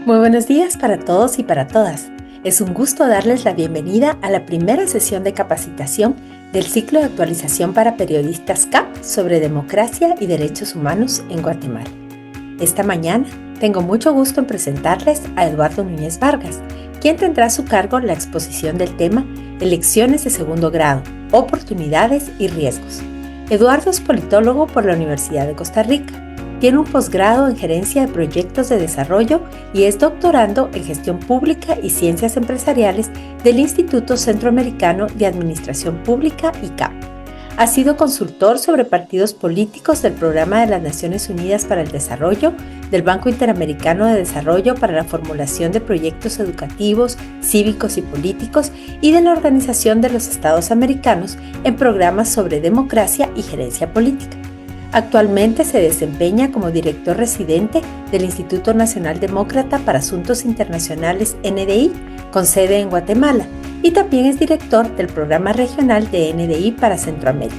Muy buenos días para todos y para todas. Es un gusto darles la bienvenida a la primera sesión de capacitación del ciclo de actualización para periodistas CAP sobre democracia y derechos humanos en Guatemala. Esta mañana tengo mucho gusto en presentarles a Eduardo Núñez Vargas, quien tendrá a su cargo la exposición del tema Elecciones de segundo grado, oportunidades y riesgos. Eduardo es politólogo por la Universidad de Costa Rica. Tiene un posgrado en gerencia de proyectos de desarrollo y es doctorando en gestión pública y ciencias empresariales del Instituto Centroamericano de Administración Pública (ICAP). Ha sido consultor sobre partidos políticos del Programa de las Naciones Unidas para el Desarrollo, del Banco Interamericano de Desarrollo para la formulación de proyectos educativos, cívicos y políticos y de la Organización de los Estados Americanos en programas sobre democracia y gerencia política. Actualmente se desempeña como director residente del Instituto Nacional Demócrata para Asuntos Internacionales NDI, con sede en Guatemala, y también es director del programa regional de NDI para Centroamérica.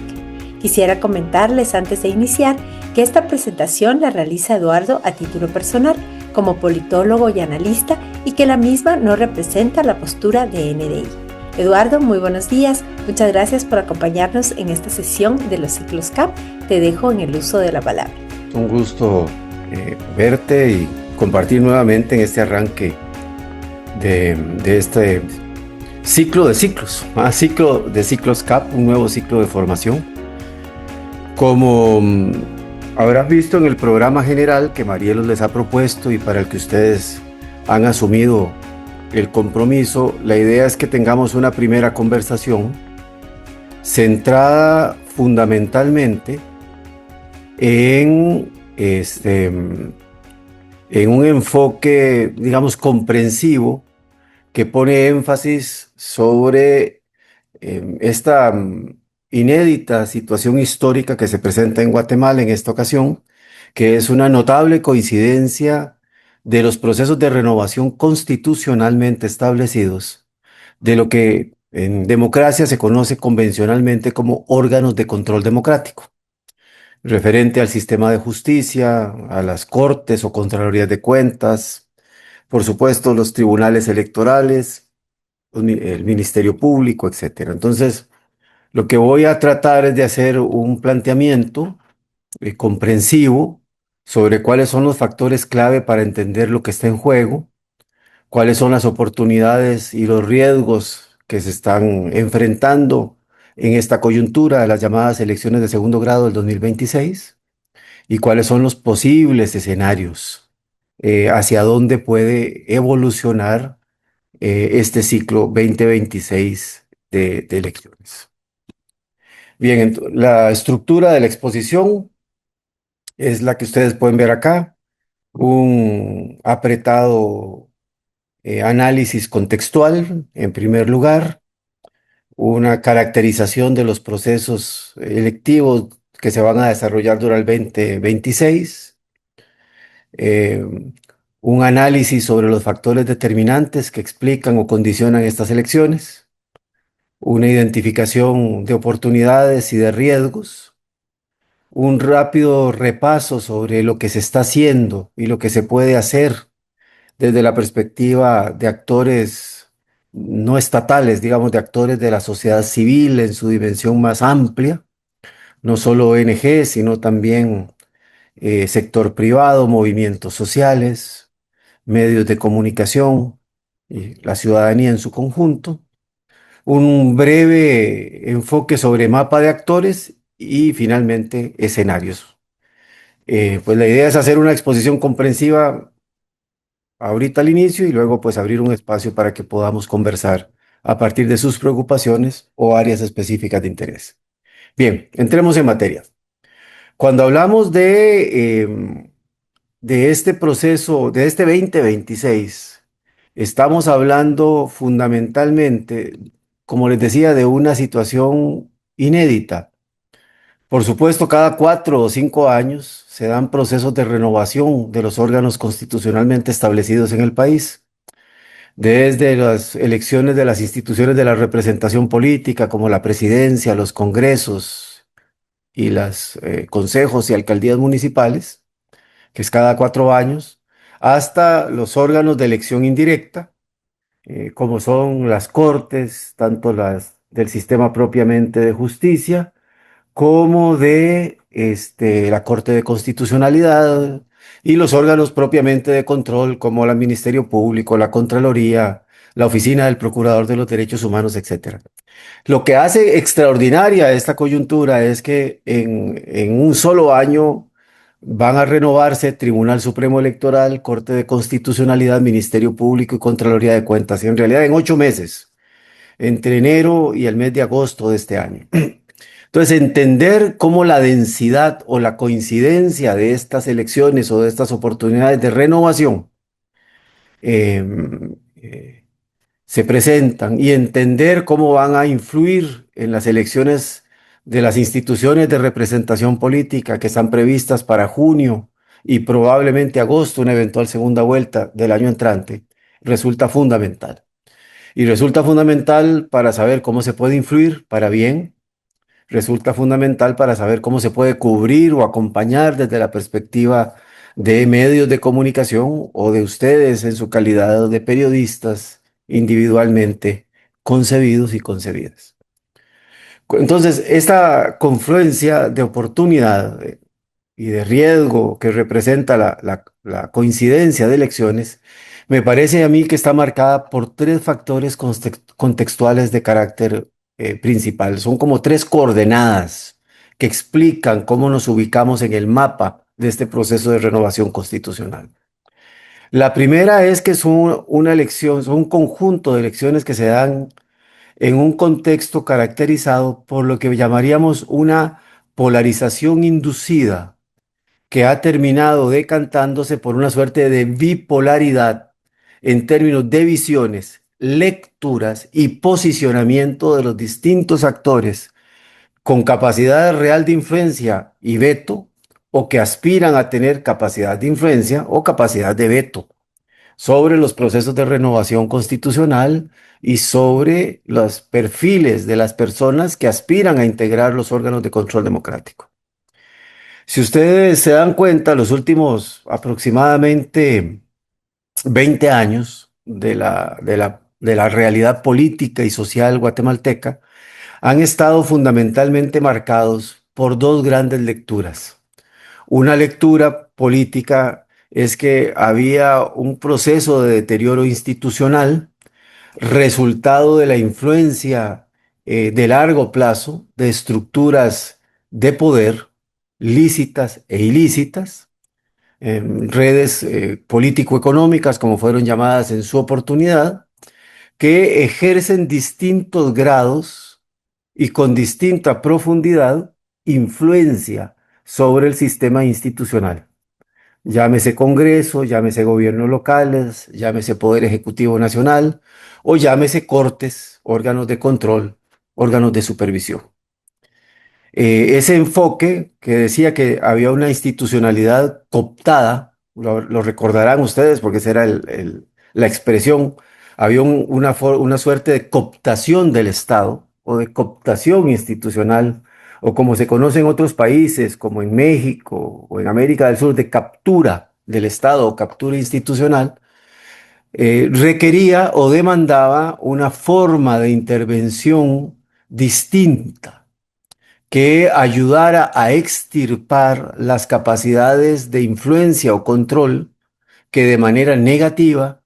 Quisiera comentarles antes de iniciar que esta presentación la realiza Eduardo a título personal, como politólogo y analista, y que la misma no representa la postura de NDI. Eduardo, muy buenos días. Muchas gracias por acompañarnos en esta sesión de los ciclos CAP. Te dejo en el uso de la palabra. Un gusto verte y compartir nuevamente en este arranque de este ciclo de ciclos, ciclo de ciclos CAP, un nuevo ciclo de formación. Como habrás visto en el programa general que Marielos les ha propuesto y para el que ustedes han asumido el compromiso, la idea es que tengamos una primera conversación centrada fundamentalmente en un enfoque, digamos, comprensivo que pone énfasis sobre esta inédita situación histórica que se presenta en Guatemala en esta ocasión, que es una notable coincidencia de los procesos de renovación constitucionalmente establecidos, de lo que en democracia se conoce convencionalmente como órganos de control democrático, referente al sistema de justicia, a las cortes o contralorías de cuentas, por supuesto los tribunales electorales, el Ministerio Público, etcétera. Entonces, lo que voy a tratar es de hacer un planteamiento comprensivo sobre cuáles son los factores clave para entender lo que está en juego, cuáles son las oportunidades y los riesgos que se están enfrentando en esta coyuntura de las llamadas elecciones de segundo grado del 2026 y cuáles son los posibles escenarios hacia dónde puede evolucionar este ciclo 2026 de elecciones. Bien, la estructura de la exposición es la que ustedes pueden ver acá, un apretado análisis contextual, en primer lugar, una caracterización de los procesos electivos que se van a desarrollar durante el 2026, eh, un análisis sobre los factores determinantes que explican o condicionan estas elecciones, una identificación de oportunidades y de riesgos, un rápido repaso sobre lo que se está haciendo y lo que se puede hacer desde la perspectiva de actores no estatales, digamos, de actores de la sociedad civil en su dimensión más amplia, no solo ONG, sino también sector privado, movimientos sociales, medios de comunicación y la ciudadanía en su conjunto. Un breve enfoque sobre mapa de actores y finalmente escenarios. Pues la idea es hacer una exposición comprensiva ahorita al inicio y luego pues abrir un espacio para que podamos conversar a partir de sus preocupaciones o áreas específicas de interés. Bien, entremos en materia. Cuando hablamos de este proceso, de este 2026, estamos hablando fundamentalmente, como les decía, de una situación inédita. Por supuesto, cada 4 o 5 años se dan procesos de renovación de los órganos constitucionalmente establecidos en el país, desde las elecciones de las instituciones de la representación política, como la presidencia, los congresos y los consejos y alcaldías municipales, que es cada 4 años, hasta los órganos de elección indirecta, como son las cortes, tanto las del sistema propiamente de justicia, como de la Corte de Constitucionalidad y los órganos propiamente de control, como el Ministerio Público, la Contraloría, la Oficina del Procurador de los Derechos Humanos, etcétera. Lo que hace extraordinaria esta coyuntura es que en un solo año van a renovarse Tribunal Supremo Electoral, Corte de Constitucionalidad, Ministerio Público y Contraloría de Cuentas. Y en realidad en 8 meses, entre enero y el mes de agosto de este año. Entonces, entender cómo la densidad o la coincidencia de estas elecciones o de estas oportunidades de renovación eh, eh, se presentan y entender cómo van a influir en las elecciones de las instituciones de representación política que están previstas para junio y probablemente agosto, una eventual segunda vuelta del año entrante, resulta fundamental. Y resulta fundamental para saber cómo se puede influir para bien, resulta fundamental para saber cómo se puede cubrir o acompañar desde la perspectiva de medios de comunicación o de ustedes en su calidad de periodistas individualmente concebidos y concebidas. Entonces, esta confluencia de oportunidad y de riesgo que representa la coincidencia de elecciones, me parece a mí que está marcada por tres factores contextuales de carácter principal. Son como tres coordenadas que explican cómo nos ubicamos en el mapa de este proceso de renovación constitucional. La primera es que son una elección, son un conjunto de elecciones que se dan en un contexto caracterizado por lo que llamaríamos una polarización inducida que ha terminado decantándose por una suerte de bipolaridad en términos de visiones, lecturas y posicionamiento de los distintos actores con capacidad real de influencia y veto, o que aspiran a tener capacidad de influencia o capacidad de veto sobre los procesos de renovación constitucional y sobre los perfiles de las personas que aspiran a integrar los órganos de control democrático. Si ustedes se dan cuenta, los últimos aproximadamente 20 años de la realidad política y social guatemalteca han estado fundamentalmente marcados por dos grandes lecturas. Una lectura política es que había un proceso de deterioro institucional, resultado de la influencia de largo plazo de estructuras de poder lícitas e ilícitas, redes político-económicas, como fueron llamadas en su oportunidad, que ejercen distintos grados y con distinta profundidad influencia sobre el sistema institucional. Llámese Congreso, llámese gobiernos locales, llámese Poder Ejecutivo Nacional o llámese cortes, órganos de control, órganos de supervisión. Ese enfoque que decía que había una institucionalidad cooptada, lo recordarán ustedes porque esa era la expresión, había una suerte de cooptación del Estado o de cooptación institucional, o como se conoce en otros países, como en México o en América del Sur, de captura del Estado o captura institucional, requería o demandaba una forma de intervención distinta que ayudara a extirpar las capacidades de influencia o control que de manera negativa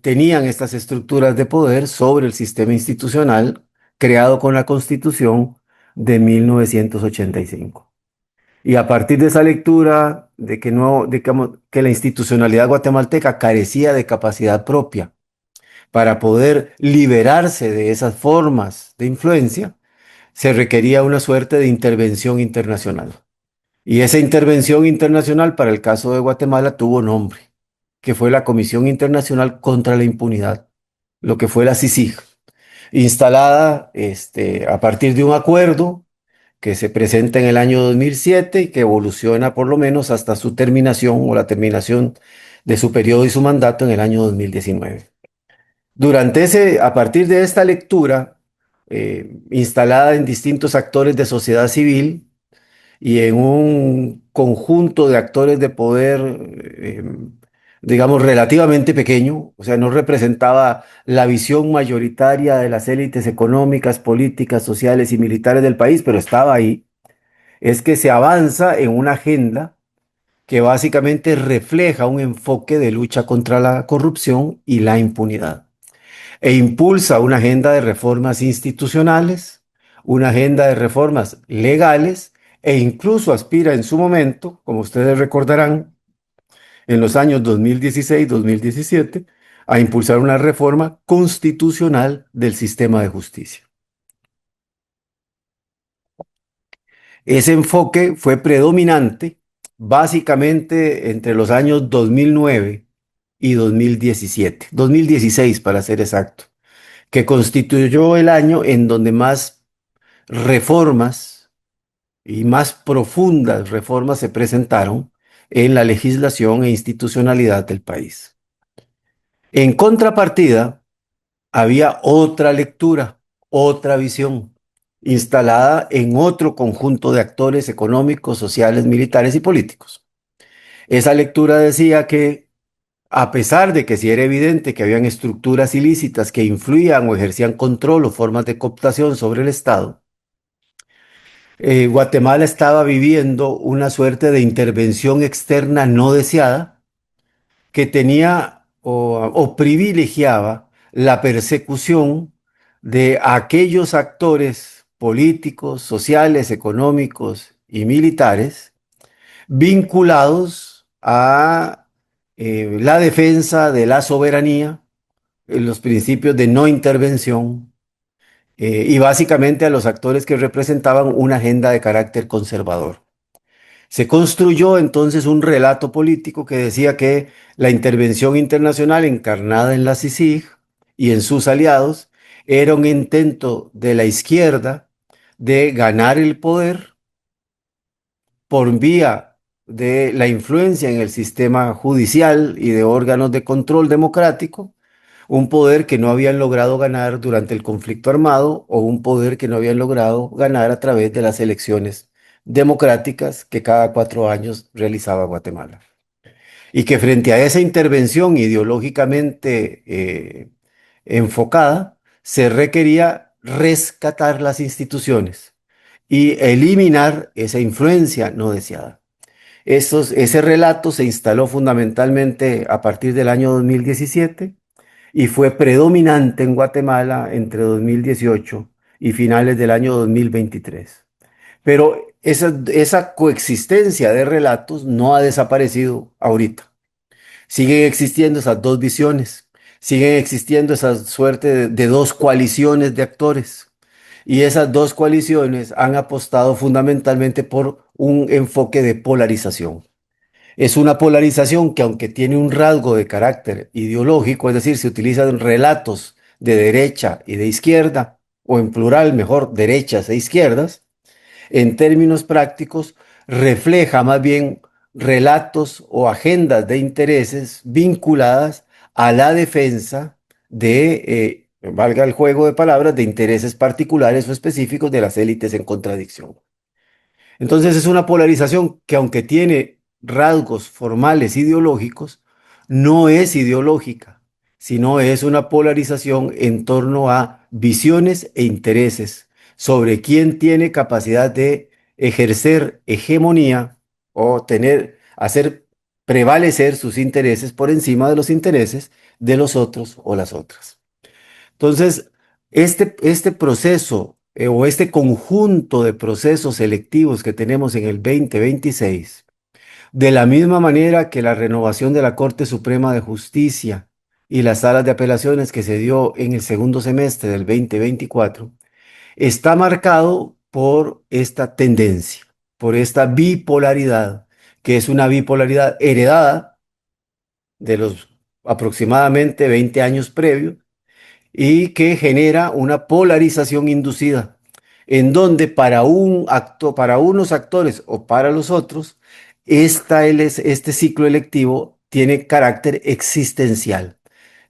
tenían estas estructuras de poder sobre el sistema institucional creado con la Constitución de 1985. Y a partir de esa lectura de que, no, que la institucionalidad guatemalteca carecía de capacidad propia para poder liberarse de esas formas de influencia, se requería una suerte de intervención internacional. Y esa intervención internacional para el caso de Guatemala tuvo nombre, que fue la Comisión Internacional contra la Impunidad, lo que fue la CICIG, instalada a partir de un acuerdo que se presenta en el año 2007 y que evoluciona por lo menos hasta su terminación o la terminación de su periodo y su mandato en el año 2019. A partir de esta lectura, instalada en distintos actores de sociedad civil y en un conjunto de actores de poder digamos, relativamente pequeño, o sea, no representaba la visión mayoritaria de las élites económicas, políticas, sociales y militares del país, pero estaba ahí, es que se avanza en una agenda que básicamente refleja un enfoque de lucha contra la corrupción y la impunidad, e impulsa una agenda de reformas institucionales, una agenda de reformas legales, e incluso aspira en su momento, como ustedes recordarán, en los años 2016-2017, a impulsar una reforma constitucional del sistema de justicia. Ese enfoque fue predominante básicamente entre los años 2009 y 2017, 2016 para ser exacto, que constituyó el año en donde más reformas y más profundas reformas se presentaron en la legislación e institucionalidad del país. En contrapartida, había otra lectura, otra visión, instalada en otro conjunto de actores económicos, sociales, militares y políticos. Esa lectura decía que, a pesar de que sí era evidente que habían estructuras ilícitas que influían o ejercían control o formas de cooptación sobre el Estado, Guatemala estaba viviendo una suerte de intervención externa no deseada que tenía o privilegiaba la persecución de aquellos actores políticos, sociales, económicos y militares vinculados a la defensa de la soberanía, los principios de no intervención y básicamente a los actores que representaban una agenda de carácter conservador. Se construyó entonces un relato político que decía que la intervención internacional encarnada en la CICIG y en sus aliados era un intento de la izquierda de ganar el poder por vía de la influencia en el sistema judicial y de órganos de control democrático, un poder que no habían logrado ganar durante el conflicto armado o un poder que no habían logrado ganar a través de las elecciones democráticas que cada 4 años realizaba Guatemala. Y que frente a esa intervención ideológicamente enfocada, se requería rescatar las instituciones y eliminar esa influencia no deseada. Ese relato se instaló fundamentalmente a partir del año 2017 y fue predominante en Guatemala entre 2018 y finales del año 2023. Pero esa coexistencia de relatos no ha desaparecido ahorita. Siguen existiendo esas dos visiones, siguen existiendo esa suerte de dos coaliciones de actores. Y esas dos coaliciones han apostado fundamentalmente por un enfoque de polarización. Es una polarización que, aunque tiene un rasgo de carácter ideológico, es decir, se utilizan relatos de derecha y de izquierda, o en plural, mejor, derechas e izquierdas, en términos prácticos refleja más bien relatos o agendas de intereses vinculadas a la defensa valga el juego de palabras, de intereses particulares o específicos de las élites en contradicción. Entonces es una polarización que, aunque tiene rasgos formales ideológicos, no es ideológica, sino es una polarización en torno a visiones e intereses sobre quién tiene capacidad de ejercer hegemonía o hacer prevalecer sus intereses por encima de los intereses de los otros o las otras. Entonces, este proceso o este conjunto de procesos selectivos que tenemos en el 2026, de la misma manera que la renovación de la Corte Suprema de Justicia y las salas de apelaciones que se dio en el segundo semestre del 2024, está marcado por esta tendencia, por esta bipolaridad, que es una bipolaridad heredada de los aproximadamente 20 años previos y que genera una polarización inducida, en donde para un acto, para unos actores o para los otros, este ciclo electivo tiene carácter existencial.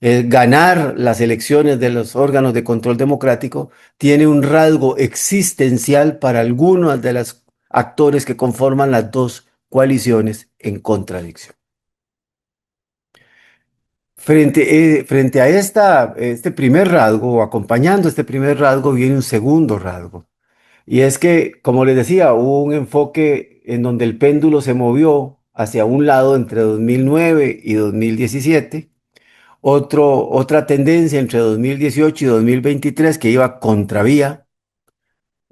Ganar las elecciones de los órganos de control democrático tiene un rasgo existencial para algunos de los actores que conforman las dos coaliciones en contradicción. Frente a este primer rasgo, o acompañando este primer rasgo, viene un segundo rasgo. Y es que, como les decía, hubo un enfoque en donde el péndulo se movió hacia un lado entre 2009 y 2017, otra tendencia entre 2018 y 2023 que iba contravía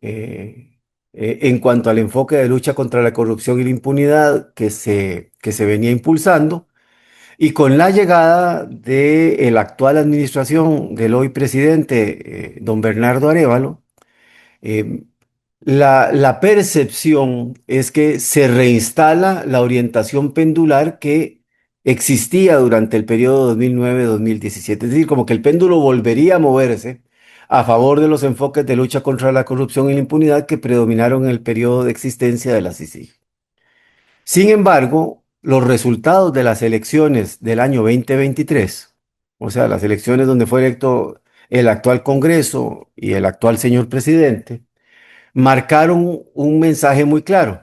eh, en cuanto al enfoque de lucha contra la corrupción y la impunidad que se venía impulsando. Y con la llegada de la actual administración del hoy presidente, don Bernardo Arévalo, eh, la percepción es que se reinstala la orientación pendular que existía durante el periodo 2009-2017. Es decir, como que el péndulo volvería a moverse a favor de los enfoques de lucha contra la corrupción y la impunidad que predominaron en el periodo de existencia de la CICIG. Sin embargo, los resultados de las elecciones del año 2023, o sea, las elecciones donde fue electo el actual Congreso y el actual señor presidente, marcaron un mensaje muy claro.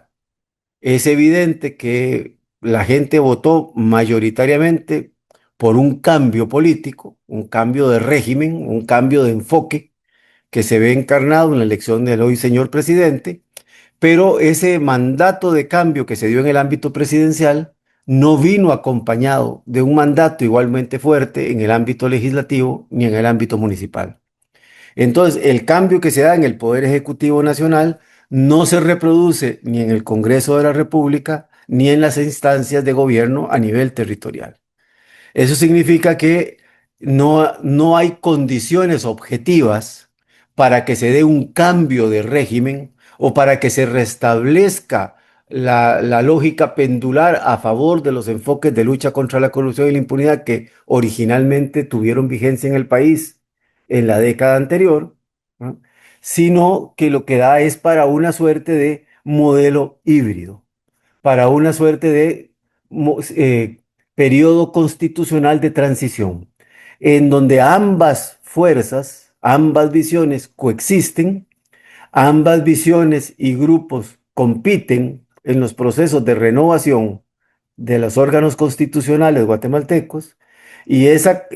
Es evidente que la gente votó mayoritariamente por un cambio político, un cambio de régimen, un cambio de enfoque que se ve encarnado en la elección del hoy señor presidente, pero ese mandato de cambio que se dio en el ámbito presidencial no vino acompañado de un mandato igualmente fuerte en el ámbito legislativo ni en el ámbito municipal. Entonces, el cambio que se da en el Poder Ejecutivo Nacional no se reproduce ni en el Congreso de la República ni en las instancias de gobierno a nivel territorial. Eso significa que no hay condiciones objetivas para que se dé un cambio de régimen o para que se restablezca la lógica pendular a favor de los enfoques de lucha contra la corrupción y la impunidad que originalmente tuvieron vigencia en el país en la década anterior, ¿no? Sino que lo que da es para una suerte de modelo híbrido, para una suerte de periodo constitucional de transición, en donde ambas fuerzas, ambas visiones coexisten, ambas visiones y grupos compiten en los procesos de renovación de los órganos constitucionales guatemaltecos, y esa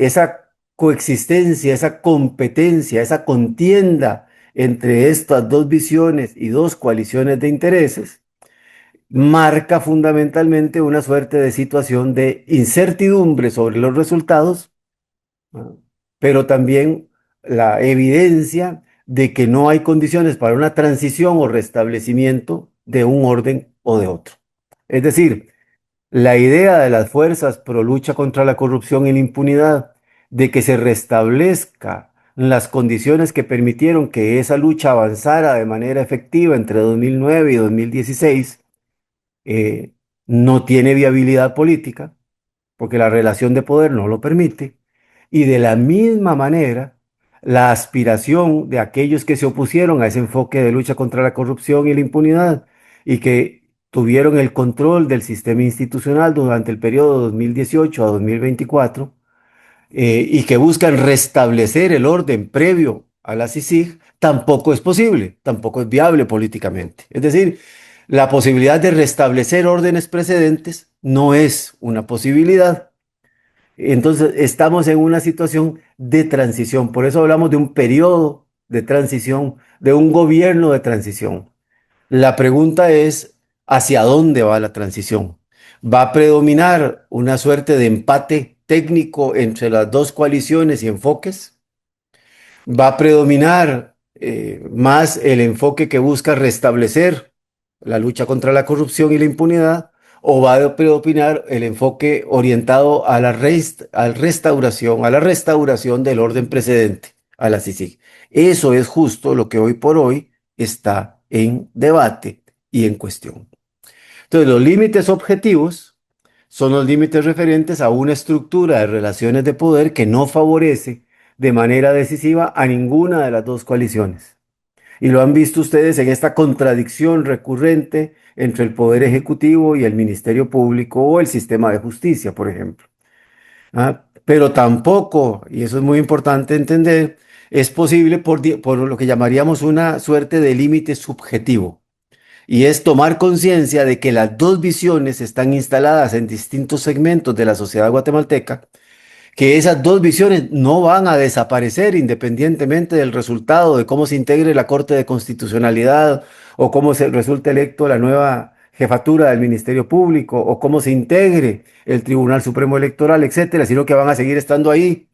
coexistencia, esa competencia, esa contienda entre estas dos visiones y dos coaliciones de intereses marca fundamentalmente una suerte de situación de incertidumbre sobre los resultados, ¿no? Pero también la evidencia de que no hay condiciones para una transición o restablecimiento de un orden o de otro. Es decir, la idea de las fuerzas pro lucha contra la corrupción y la impunidad, de que se restablezca las condiciones que permitieron que esa lucha avanzara de manera efectiva entre 2009 y 2016, eh, no tiene viabilidad política, porque la relación de poder no lo permite, y de la misma manera, la aspiración de aquellos que se opusieron a ese enfoque de lucha contra la corrupción y la impunidad, y que tuvieron el control del sistema institucional durante el periodo 2018 a 2024, y que buscan restablecer el orden previo a la CICIG, tampoco es posible, tampoco es viable políticamente. Es decir, la posibilidad de restablecer órdenes precedentes no es una posibilidad. Entonces, estamos en una situación de transición. Por eso hablamos de un periodo de transición, de un gobierno de transición. La pregunta es, ¿hacia dónde va la transición? ¿Va a predominar una suerte de empate técnico entre las dos coaliciones y enfoques? ¿Va a predominar más el enfoque que busca restablecer la lucha contra la corrupción y la impunidad? ¿O va a predominar el enfoque orientado a a la restauración del orden precedente, a la CICIG? Eso es justo lo que hoy por hoy está en debate y en cuestión. Entonces, los límites objetivos son los límites referentes a una estructura de relaciones de poder que no favorece de manera decisiva a ninguna de las dos coaliciones. Y lo han visto ustedes en esta contradicción recurrente entre el Poder Ejecutivo y el Ministerio Público o el sistema de justicia, por ejemplo. Pero tampoco, y eso es muy importante entender, es posible por lo que llamaríamos una suerte de límite subjetivo. Y es tomar conciencia de que las dos visiones están instaladas en distintos segmentos de la sociedad guatemalteca, que esas dos visiones no van a desaparecer independientemente del resultado de cómo se integre la Corte de Constitucionalidad o cómo se resulte electo la nueva jefatura del Ministerio Público o cómo se integre el Tribunal Supremo Electoral, etcétera, sino que van a seguir estando ahí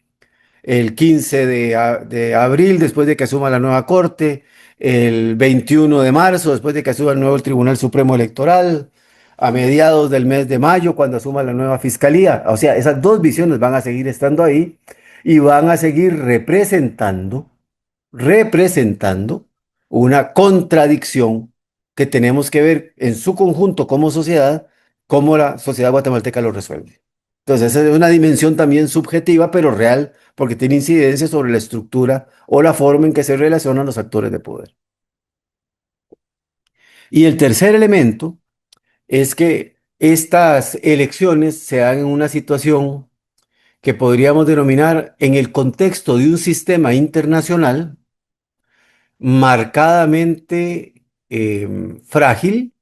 el 15 de abril, después de que asuma la nueva Corte, el 21 de marzo, después de que asuma el nuevo Tribunal Supremo Electoral, a mediados del mes de mayo, cuando asuma la nueva Fiscalía. O sea, esas dos visiones van a seguir estando ahí y van a seguir representando una contradicción que tenemos que ver en su conjunto como sociedad, cómo la sociedad guatemalteca lo resuelve. Entonces, esa es una dimensión también subjetiva, pero real, porque tiene incidencia sobre la estructura o la forma en que se relacionan los actores de poder. Y el tercer elemento es que estas elecciones se dan en una situación que podríamos denominar en el contexto de un sistema internacional marcadamente frágil,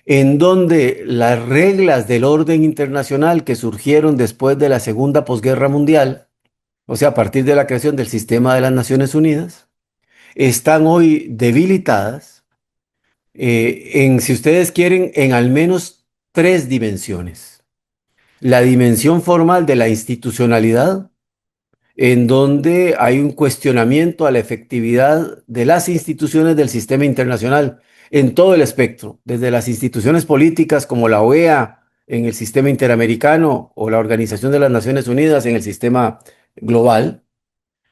en donde las reglas del orden internacional que surgieron después de la Segunda Posguerra Mundial, o sea, a partir de la creación del sistema de las Naciones Unidas, están hoy debilitadas si ustedes quieren, en al menos tres dimensiones. La dimensión formal de la institucionalidad, en donde hay un cuestionamiento a la efectividad de las instituciones del sistema internacional en todo el espectro, desde las instituciones políticas como la OEA en el sistema interamericano o la Organización de las Naciones Unidas en el sistema global,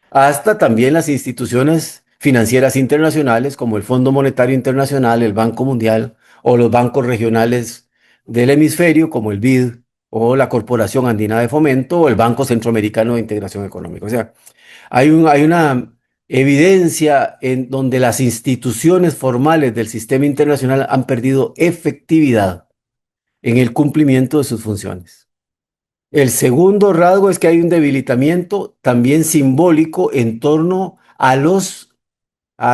hasta también las instituciones financieras internacionales como el Fondo Monetario Internacional, el Banco Mundial o los bancos regionales del hemisferio como el BID o la Corporación Andina de Fomento o el Banco Centroamericano de Integración Económica. O sea, hay una evidencia en donde las instituciones formales del sistema internacional han perdido efectividad en el cumplimiento de sus funciones. El segundo rasgo es que hay un debilitamiento también simbólico en torno a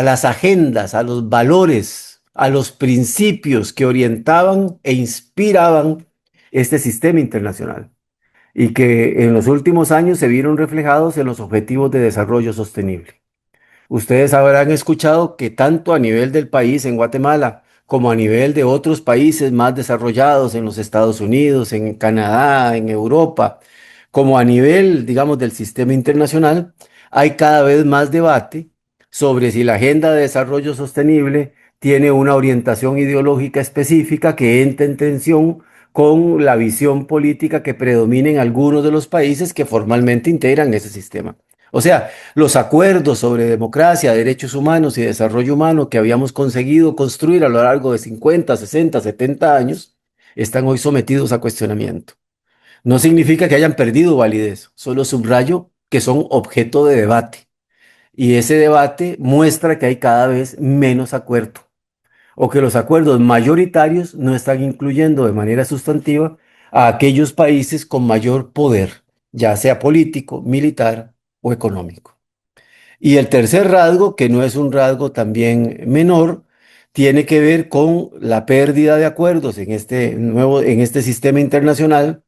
las agendas, a los valores, a los principios que orientaban e inspiraban este sistema internacional y que en los últimos años se vieron reflejados en los objetivos de desarrollo sostenible. Ustedes habrán escuchado que tanto a nivel del país en Guatemala como a nivel de otros países más desarrollados en los Estados Unidos, en Canadá, en Europa, como a nivel, digamos, del sistema internacional, hay cada vez más debate sobre si la Agenda de Desarrollo Sostenible tiene una orientación ideológica específica que entra en tensión con la visión política que predomina en algunos de los países que formalmente integran ese sistema. O sea, los acuerdos sobre democracia, derechos humanos y desarrollo humano que habíamos conseguido construir a lo largo de 50, 60, 70 años, están hoy sometidos a cuestionamiento. No significa que hayan perdido validez, solo subrayo que son objeto de debate. Y ese debate muestra que hay cada vez menos acuerdo, o que los acuerdos mayoritarios no están incluyendo de manera sustantiva a aquellos países con mayor poder, ya sea político, militar o económico. Y el tercer rasgo, que no es un rasgo también menor, tiene que ver con la pérdida de acuerdos en este sistema internacional,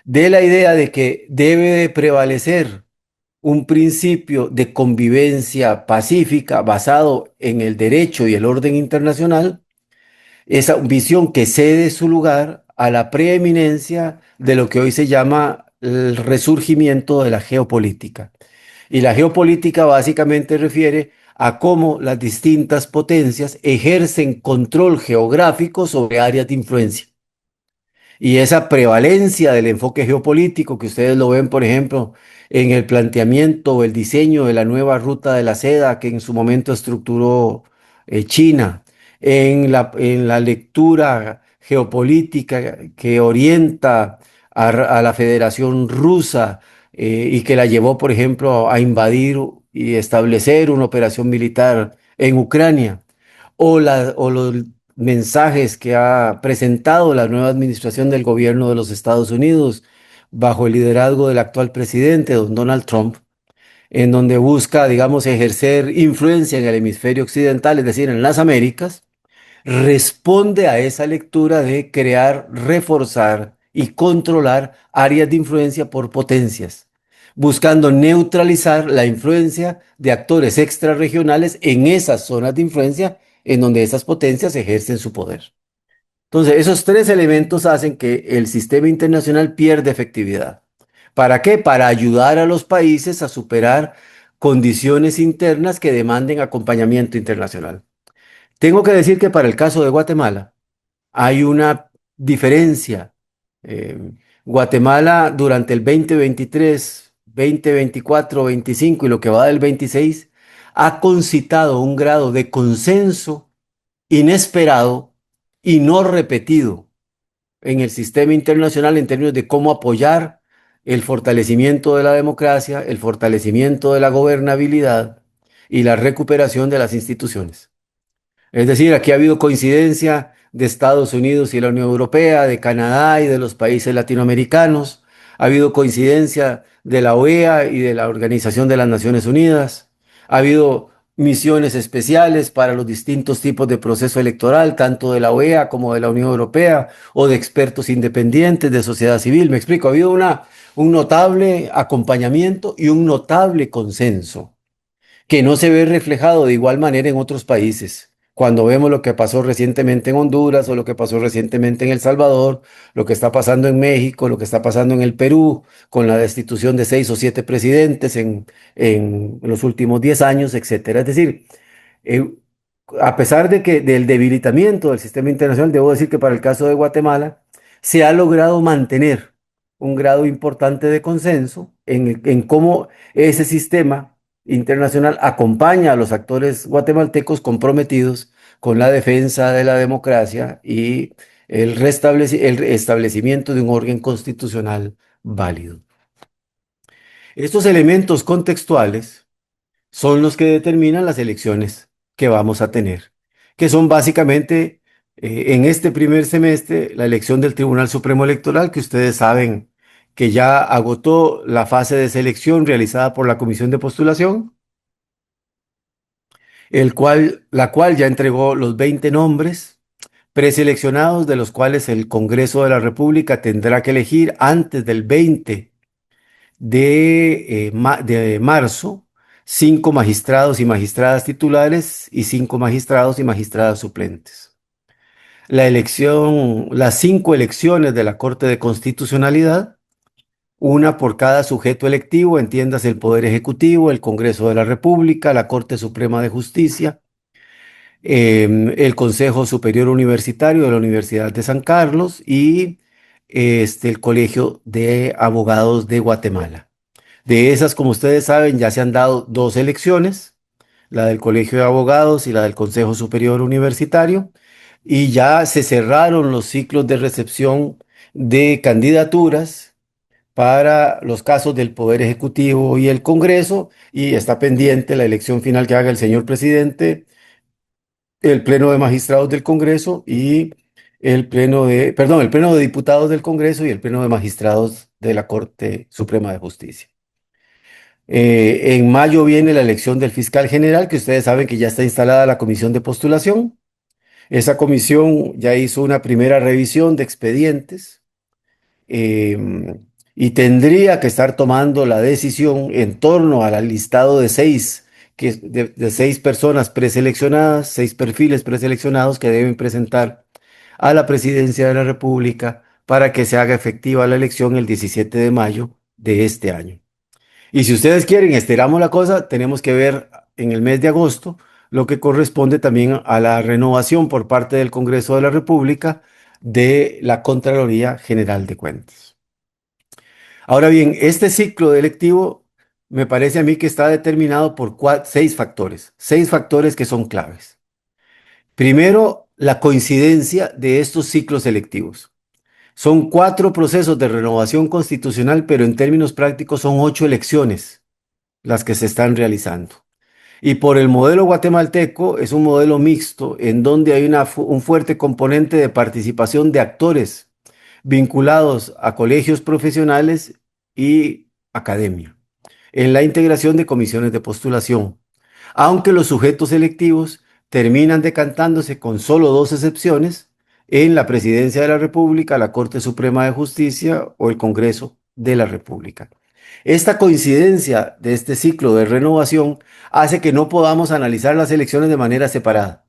de la idea de que debe de prevalecer un principio de convivencia pacífica basado en el derecho y el orden internacional, esa visión que cede su lugar a la preeminencia de lo que hoy se llama el resurgimiento de la geopolítica. Y la geopolítica básicamente refiere a cómo las distintas potencias ejercen control geográfico sobre áreas de influencia. Y esa prevalencia del enfoque geopolítico que ustedes lo ven, por ejemplo, en el planteamiento o el diseño de la nueva ruta de la seda que en su momento estructuró China, en la lectura geopolítica que orienta a la Federación Rusa y que la llevó, por ejemplo, a invadir y establecer una operación militar en Ucrania, o los mensajes que ha presentado la nueva administración del gobierno de los Estados Unidos bajo el liderazgo del actual presidente, don Donald Trump, en donde busca, digamos, ejercer influencia en el hemisferio occidental, es decir, en las Américas, responde a esa lectura de crear, reforzar y controlar áreas de influencia por potencias, buscando neutralizar la influencia de actores extrarregionales en esas zonas de influencia en donde esas potencias ejercen su poder. Entonces, esos tres elementos hacen que el sistema internacional pierda efectividad. ¿Para qué? Para ayudar a los países a superar condiciones internas que demanden acompañamiento internacional. Tengo que decir que para el caso de Guatemala hay una diferencia. Eh, Guatemala durante el 2023, 2024, 25 y lo que va del 26 ha concitado un grado de consenso inesperado y no repetido en el sistema internacional en términos de cómo apoyar el fortalecimiento de la democracia, el fortalecimiento de la gobernabilidad y la recuperación de las instituciones. Es decir, aquí ha habido coincidencia de Estados Unidos y la Unión Europea, de Canadá y de los países latinoamericanos. Ha habido coincidencia de la OEA y de la Organización de las Naciones Unidas. Ha habido misiones especiales para los distintos tipos de proceso electoral, tanto de la OEA como de la Unión Europea, o de expertos independientes de sociedad civil. Me explico, ha habido un notable acompañamiento y un notable consenso que no se ve reflejado de igual manera en otros países. Cuando vemos lo que pasó recientemente en Honduras o lo que pasó recientemente en El Salvador, lo que está pasando en México, lo que está pasando en el Perú, con la destitución de 6 o 7 presidentes en los últimos 10 años, etcétera. Es decir, eh, a pesar de que del debilitamiento del sistema internacional, debo decir que para el caso de Guatemala se ha logrado mantener un grado importante de consenso en cómo ese sistema internacional acompaña a los actores guatemaltecos comprometidos con la defensa de la democracia y el establecimiento de un orden constitucional válido. Estos elementos contextuales son los que determinan las elecciones que vamos a tener, que son básicamente en este primer semestre la elección del Tribunal Supremo Electoral, que ustedes saben que ya agotó la fase de selección realizada por la Comisión de Postulación, la cual ya entregó los 20 nombres preseleccionados, de los cuales el Congreso de la República tendrá que elegir antes del 20 de marzo 5 magistrados y magistradas titulares y 5 magistrados y magistradas suplentes. Las 5 elecciones de la Corte de Constitucionalidad, una por cada sujeto electivo, entiéndase el Poder Ejecutivo, el Congreso de la República, la Corte Suprema de Justicia, el Consejo Superior Universitario de la Universidad de San Carlos y el Colegio de Abogados de Guatemala. De esas, como ustedes saben, ya se han dado 2 elecciones, la del Colegio de Abogados y la del Consejo Superior Universitario, y ya se cerraron los ciclos de recepción de candidaturas para los casos del Poder Ejecutivo y el Congreso, y está pendiente la elección final que haga el señor presidente, el Pleno de Magistrados del Congreso y el Pleno de Diputados del Congreso y el Pleno de Magistrados de la Corte Suprema de Justicia. En mayo viene la elección del fiscal general, que ustedes saben que ya está instalada la comisión de postulación. Esa comisión ya hizo una primera revisión de expedientes eh, y tendría que estar tomando la decisión en torno al listado de 6 personas preseleccionadas, 6 perfiles preseleccionados que deben presentar a la presidencia de la República para que se haga efectiva la elección el 17 de mayo de este año. Y si ustedes quieren, estiramos la cosa, tenemos que ver en el mes de agosto lo que corresponde también a la renovación por parte del Congreso de la República de la Contraloría General de Cuentas. Ahora bien, este ciclo electivo me parece a mí que está determinado por 6 factores que son claves. Primero, la coincidencia de estos ciclos electivos. Son 4 procesos de renovación constitucional, pero en términos prácticos son 8 elecciones las que se están realizando. Y por el modelo guatemalteco es un modelo mixto en donde hay un fuerte componente de participación de actores vinculados a colegios profesionales y academia en la integración de comisiones de postulación, aunque los sujetos electivos terminan decantándose con solo 2 excepciones en la Presidencia de la República, la Corte Suprema de Justicia o el Congreso de la República. Esta coincidencia de este ciclo de renovación hace que no podamos analizar las elecciones de manera separada.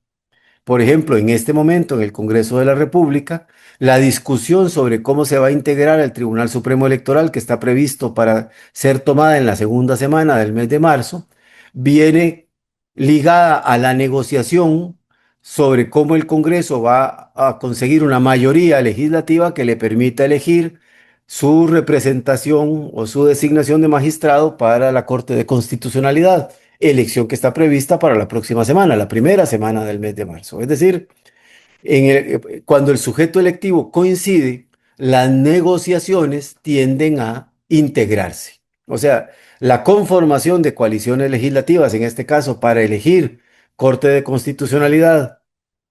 Por ejemplo, en este momento en el Congreso de la República, la discusión sobre cómo se va a integrar el Tribunal Supremo Electoral, que está previsto para ser tomada en la segunda semana del mes de marzo, viene ligada a la negociación sobre cómo el Congreso va a conseguir una mayoría legislativa que le permita elegir su representación o su designación de magistrado para la Corte de Constitucionalidad, elección que está prevista para la próxima semana, la primera semana del mes de marzo. Es decir, cuando el sujeto electivo coincide, las negociaciones tienden a integrarse. O sea, la conformación de coaliciones legislativas, en este caso, para elegir Corte de Constitucionalidad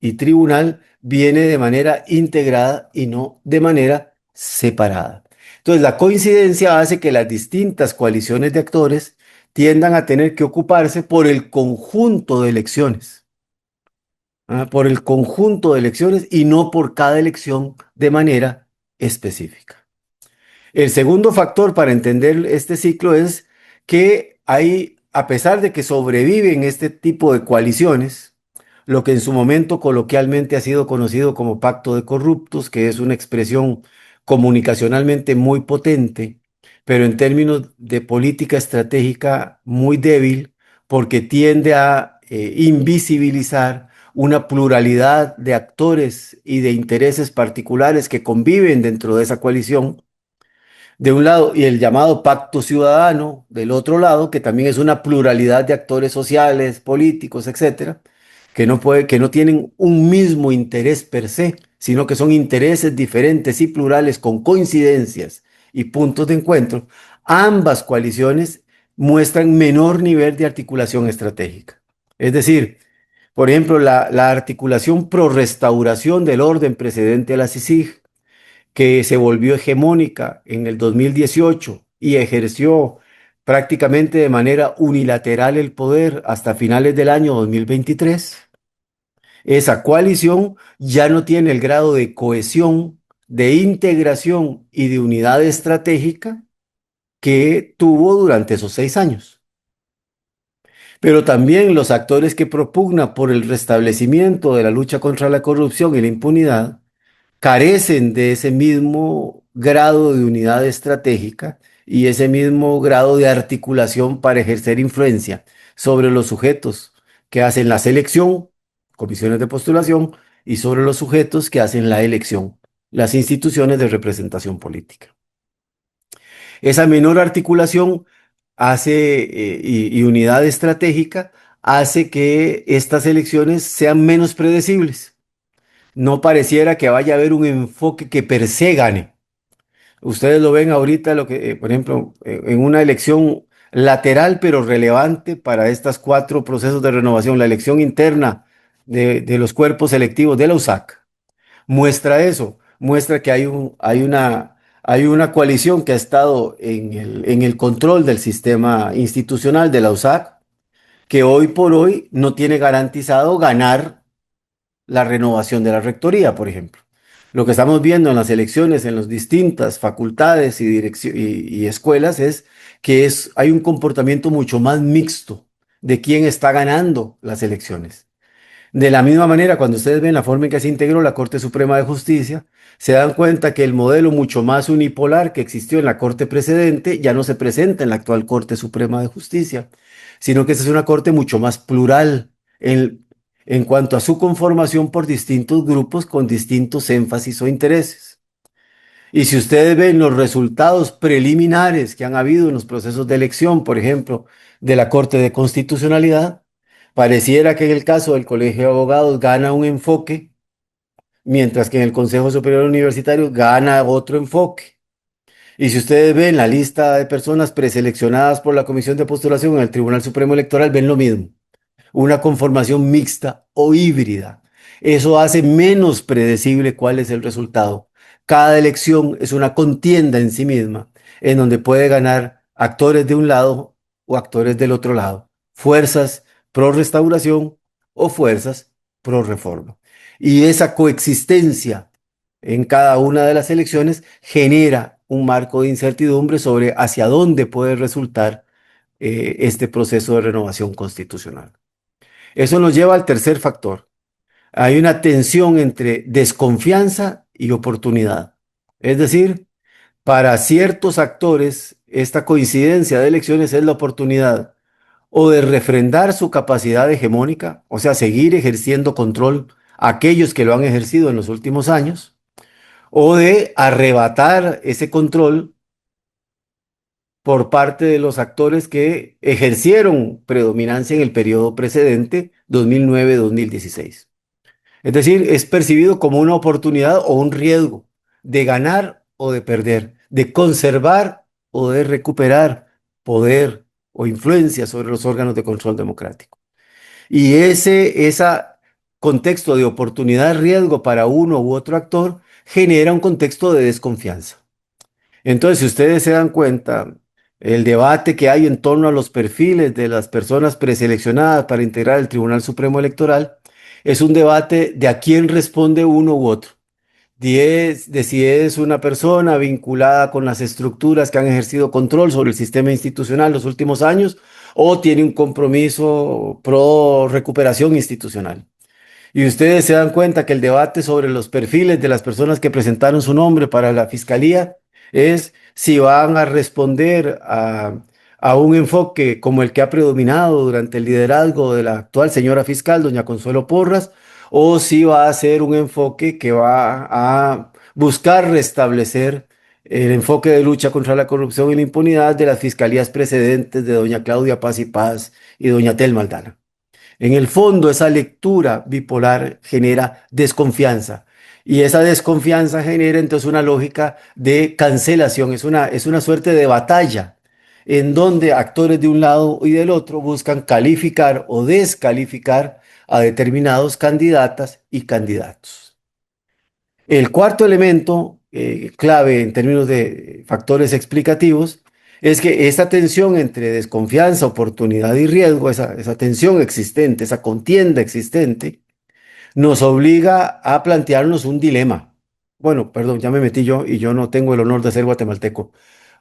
y Tribunal, viene de manera integrada y no de manera separada. Entonces, la coincidencia hace que las distintas coaliciones de actores tiendan a tener que ocuparse por el conjunto de elecciones, por el conjunto de elecciones y no por cada elección de manera específica. El segundo factor para entender este ciclo es que hay, a pesar de que sobreviven este tipo de coaliciones, lo que en su momento coloquialmente ha sido conocido como pacto de corruptos, que es una expresión comunicacionalmente muy potente, pero en términos de política estratégica muy débil, porque tiende a invisibilizar una pluralidad de actores y de intereses particulares que conviven dentro de esa coalición de un lado, y el llamado pacto ciudadano del otro lado, que también es una pluralidad de actores sociales, políticos, etcétera, que no tienen un mismo interés per se, sino que son intereses diferentes y plurales con coincidencias y puntos de encuentro. Ambas coaliciones muestran menor nivel de articulación estratégica. Es decir, por ejemplo, la articulación pro restauración del orden precedente a la CICIG, que se volvió hegemónica en el 2018 y ejerció prácticamente de manera unilateral el poder hasta finales del año 2023. Esa coalición ya no tiene el grado de cohesión, de integración y de unidad estratégica que tuvo durante esos 6 años. Pero también los actores que propugnan por el restablecimiento de la lucha contra la corrupción y la impunidad carecen de ese mismo grado de unidad estratégica y ese mismo grado de articulación para ejercer influencia sobre los sujetos que hacen la selección, comisiones de postulación, y sobre los sujetos que hacen la elección, las instituciones de representación política. Esa menor articulación hace y unidad estratégica hace que estas elecciones sean menos predecibles. No pareciera que vaya a haber un enfoque que per se gane. Ustedes lo ven ahorita, por ejemplo, en una elección lateral pero relevante para estos 4 procesos de renovación, la elección interna de los cuerpos selectivos de la USAC, muestra eso, muestra que hay una coalición que ha estado en el control del sistema institucional de la USAC, que hoy por hoy no tiene garantizado ganar la renovación de la rectoría, por ejemplo. Lo que estamos viendo en las elecciones en las distintas facultades y escuelas es que hay un comportamiento mucho más mixto de quién está ganando las elecciones. De la misma manera, cuando ustedes ven la forma en que se integró la Corte Suprema de Justicia, se dan cuenta que el modelo mucho más unipolar que existió en la Corte precedente ya no se presenta en la actual Corte Suprema de Justicia, sino que esta es una Corte mucho más plural en cuanto a su conformación por distintos grupos con distintos énfasis o intereses. Y si ustedes ven los resultados preliminares que han habido en los procesos de elección, por ejemplo, de la Corte de Constitucionalidad, pareciera que en el caso del Colegio de Abogados gana un enfoque, mientras que en el Consejo Superior Universitario gana otro enfoque. Y si ustedes ven la lista de personas preseleccionadas por la Comisión de Postulación en el Tribunal Supremo Electoral, ven lo mismo, una conformación mixta o híbrida. Eso hace menos predecible cuál es el resultado. Cada elección es una contienda en sí misma, en donde puede ganar actores de un lado o actores del otro lado, fuerzas pro restauración o fuerzas pro reforma. Y esa coexistencia en cada una de las elecciones genera un marco de incertidumbre sobre hacia dónde puede resultar este proceso de renovación constitucional. Eso nos lleva al tercer factor. Hay una tensión entre desconfianza y oportunidad. Es decir, para ciertos actores, esta coincidencia de elecciones es la oportunidad o de refrendar su capacidad hegemónica, o sea, seguir ejerciendo control a aquellos que lo han ejercido en los últimos años, o de arrebatar ese control por parte de los actores que ejercieron predominancia en el periodo precedente, 2009-2016. Es decir, es percibido como una oportunidad o un riesgo de ganar o de perder, de conservar o de recuperar poder o influencia sobre los órganos de control democrático. Y ese contexto de oportunidad-riesgo para uno u otro actor genera un contexto de desconfianza. Entonces, si ustedes se dan cuenta, el debate que hay en torno a los perfiles de las personas preseleccionadas para integrar el Tribunal Supremo Electoral es un debate de a quién responde uno u otro. De si es una persona vinculada con las estructuras que han ejercido control sobre el sistema institucional los últimos años o tiene un compromiso pro recuperación institucional. Y ustedes se dan cuenta que el debate sobre los perfiles de las personas que presentaron su nombre para la fiscalía es si van a responder a un enfoque como el que ha predominado durante el liderazgo de la actual señora fiscal, doña Consuelo Porras, o si va a ser un enfoque que va a buscar restablecer el enfoque de lucha contra la corrupción y la impunidad de las fiscalías precedentes de doña Claudia Paz y Paz y doña Telma Aldana. En el fondo, esa lectura bipolar genera desconfianza y esa desconfianza genera entonces una lógica de cancelación, es una suerte de batalla en donde actores de un lado y del otro buscan calificar o descalificar a determinados candidatas y candidatos. El cuarto elemento clave en términos de factores explicativos es que esta tensión entre desconfianza, oportunidad y riesgo, esa tensión existente, esa contienda existente, nos obliga a plantearnos un dilema. Bueno, perdón, ya me metí yo y yo no tengo el honor de ser guatemalteco.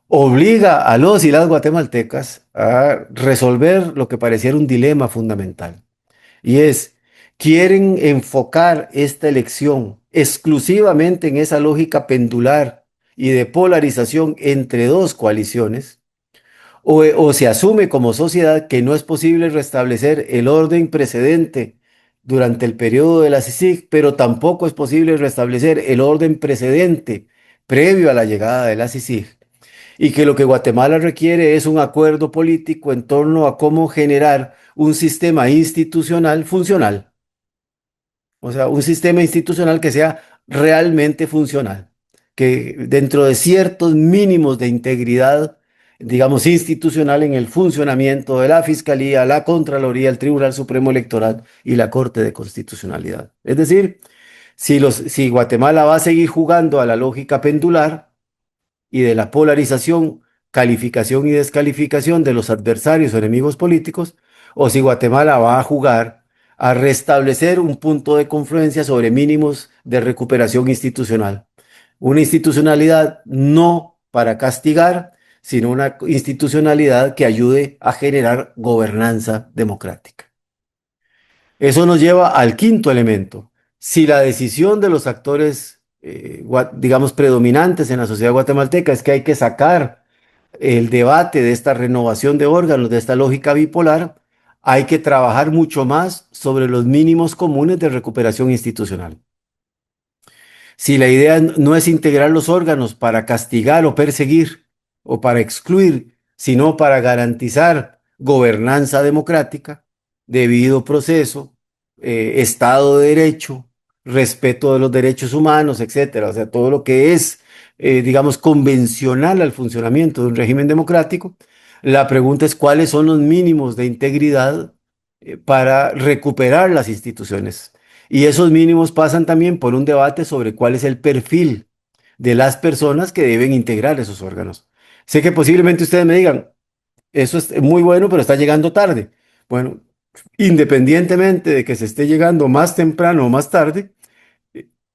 Obliga a los y las guatemaltecas a resolver lo que pareciera un dilema fundamental. Y es, quieren enfocar esta elección exclusivamente en esa lógica pendular y de polarización entre dos coaliciones, o se asume como sociedad que no es posible restablecer el orden precedente durante el periodo de la CICIG, pero tampoco es posible restablecer el orden precedente previo a la llegada de la CICIG, y que lo que Guatemala requiere es un acuerdo político en torno a cómo generar un sistema institucional funcional, o sea, un sistema institucional que sea realmente funcional, que dentro de ciertos mínimos de integridad, digamos, institucional en el funcionamiento de la Fiscalía, la Contraloría, el Tribunal Supremo Electoral y la Corte de Constitucionalidad. Es decir, si Guatemala va a seguir jugando a la lógica pendular, y de la polarización, calificación y descalificación de los adversarios o enemigos políticos, o si Guatemala va a jugar a restablecer un punto de confluencia sobre mínimos de recuperación institucional. Una institucionalidad no para castigar, sino una institucionalidad que ayude a generar gobernanza democrática. Eso nos lleva al quinto elemento. Si la decisión de los actores, digamos, predominantes en la sociedad guatemalteca es que hay que sacar el debate de esta renovación de órganos, de esta lógica bipolar, hay que trabajar mucho más sobre los mínimos comunes de recuperación institucional. Si la idea no es integrar los órganos para castigar o perseguir o para excluir, sino para garantizar gobernanza democrática, debido proceso, Estado de Derecho, respeto de los derechos humanos, etcétera. O sea, todo lo que es, digamos, convencional al funcionamiento de un régimen democrático. La pregunta es cuáles son los mínimos de integridad para recuperar las instituciones. Y esos mínimos pasan también por un debate sobre cuál es el perfil de las personas que deben integrar esos órganos. Sé que posiblemente ustedes me digan, eso es muy bueno, pero está llegando tarde. Bueno, independientemente de que se esté llegando más temprano o más tarde,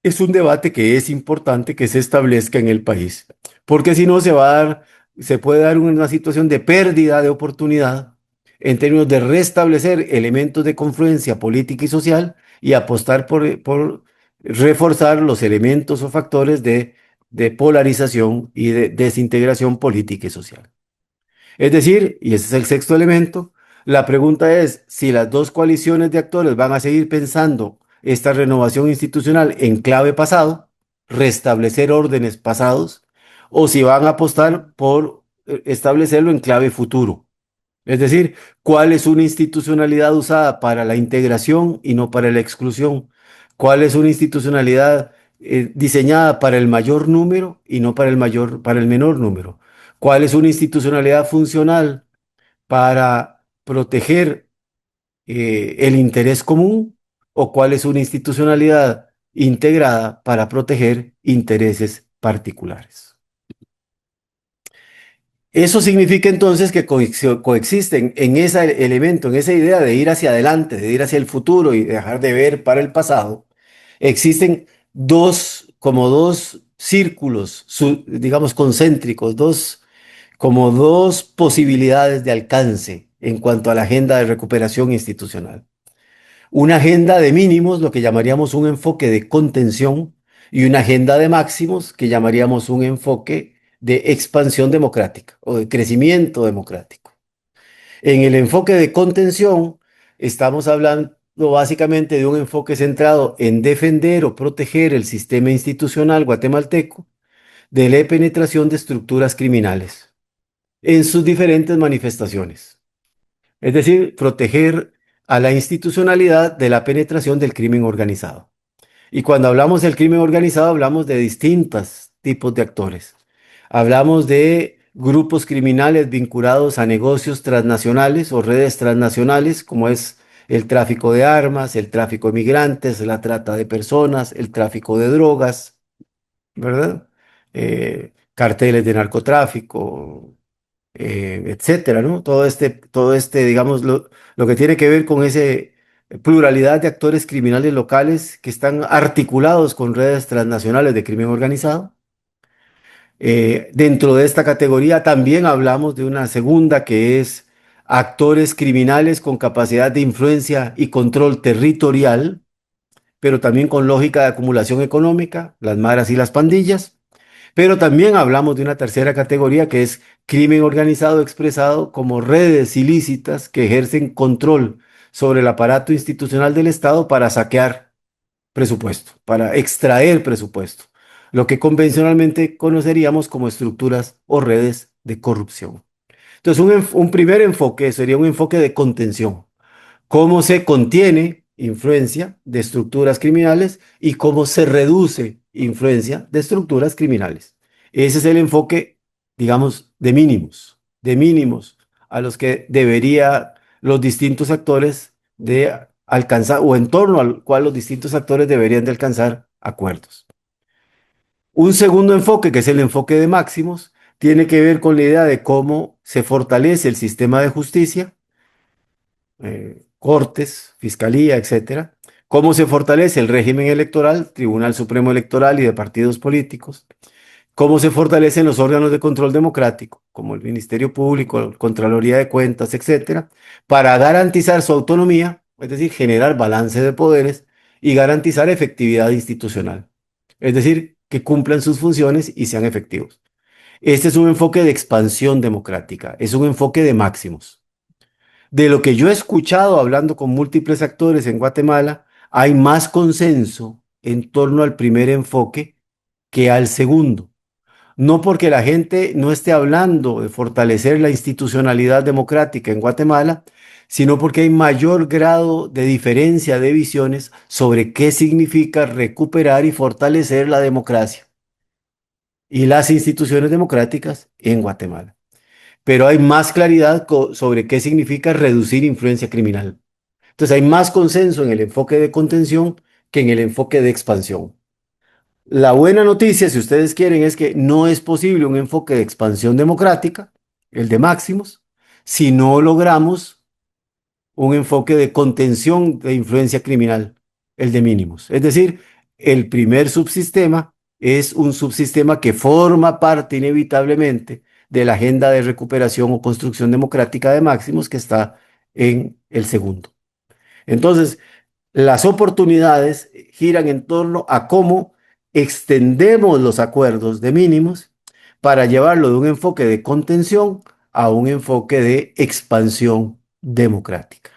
es un debate que es importante que se establezca en el país, porque si no se puede dar una situación de pérdida de oportunidad en términos de restablecer elementos de confluencia política y social y apostar por reforzar los elementos o factores de polarización y de desintegración política y social. Es decir, y ese es el sexto elemento, la pregunta es si las dos coaliciones de actores van a seguir pensando esta renovación institucional en clave pasado, restablecer órdenes pasados, o si van a apostar por establecerlo en clave futuro. Es decir, cuál es una institucionalidad usada para la integración y no para la exclusión. Cuál es una institucionalidad diseñada para el mayor número y no para el menor número. Cuál es una institucionalidad funcional para proteger el interés común o cuál es una institucionalidad integrada para proteger intereses particulares. Eso significa entonces que coexisten en ese elemento, en esa idea de ir hacia adelante, de ir hacia el futuro y dejar de ver para el pasado, existen como dos círculos, digamos, concéntricos, como dos posibilidades de alcance en cuanto a la agenda de recuperación institucional. Una agenda de mínimos, lo que llamaríamos un enfoque de contención, y una agenda de máximos, que llamaríamos un enfoque de expansión democrática o de crecimiento democrático. En el enfoque de contención, estamos hablando básicamente de un enfoque centrado en defender o proteger el sistema institucional guatemalteco de la penetración de estructuras criminales en sus diferentes manifestaciones. Es decir, proteger a la institucionalidad de la penetración del crimen organizado. Y cuando hablamos del crimen organizado, hablamos de distintos tipos de actores. Hablamos de grupos criminales vinculados a negocios transnacionales o redes transnacionales, como es el tráfico de armas, el tráfico de migrantes, la trata de personas, el tráfico de drogas, ¿verdad? Carteles de narcotráfico, etcétera, ¿no? Digamos, lo que tiene que ver con ese pluralidad de actores criminales locales que están articulados con redes transnacionales de crimen organizado. Dentro de esta categoría también hablamos de una segunda que es actores criminales con capacidad de influencia y control territorial, pero también con lógica de acumulación económica, las maras y las pandillas. Pero también hablamos de una tercera categoría que es crimen organizado expresado como redes ilícitas que ejercen control sobre el aparato institucional del Estado para saquear presupuesto, para extraer presupuesto, lo que convencionalmente conoceríamos como estructuras o redes de corrupción. Entonces, un primer enfoque sería un enfoque de contención. Cómo se contiene influencia de estructuras criminales y cómo se reduce influencia de estructuras criminales. Ese es el enfoque, digamos, de mínimos a los que debería los distintos actores de alcanzar o en torno al cual los distintos actores deberían de alcanzar acuerdos. Un segundo enfoque, que es el enfoque de máximos, tiene que ver con la idea de cómo se fortalece el sistema de justicia, cortes, fiscalía, etcétera. Cómo se fortalece el régimen electoral, Tribunal Supremo Electoral y de partidos políticos. Cómo se fortalecen los órganos de control democrático, como el Ministerio Público, Contraloría de Cuentas, etcétera, para garantizar su autonomía, es decir, generar balance de poderes y garantizar efectividad institucional. Es decir, que cumplan sus funciones y sean efectivos. Este es un enfoque de expansión democrática, es un enfoque de máximos. De lo que yo he escuchado hablando con múltiples actores en Guatemala, hay más consenso en torno al primer enfoque que al segundo. No porque la gente no esté hablando de fortalecer la institucionalidad democrática en Guatemala, sino porque hay mayor grado de diferencia de visiones sobre qué significa recuperar y fortalecer la democracia y las instituciones democráticas en Guatemala. Pero hay más claridad sobre qué significa reducir influencia criminal. Entonces hay más consenso en el enfoque de contención que en el enfoque de expansión. La buena noticia, si ustedes quieren, es que no es posible un enfoque de expansión democrática, el de máximos, si no logramos un enfoque de contención de influencia criminal, el de mínimos. Es decir, el primer subsistema es un subsistema que forma parte inevitablemente de la agenda de recuperación o construcción democrática de máximos que está en el segundo. Entonces, las oportunidades giran en torno a cómo extendemos los acuerdos de mínimos para llevarlo de un enfoque de contención a un enfoque de expansión democrática.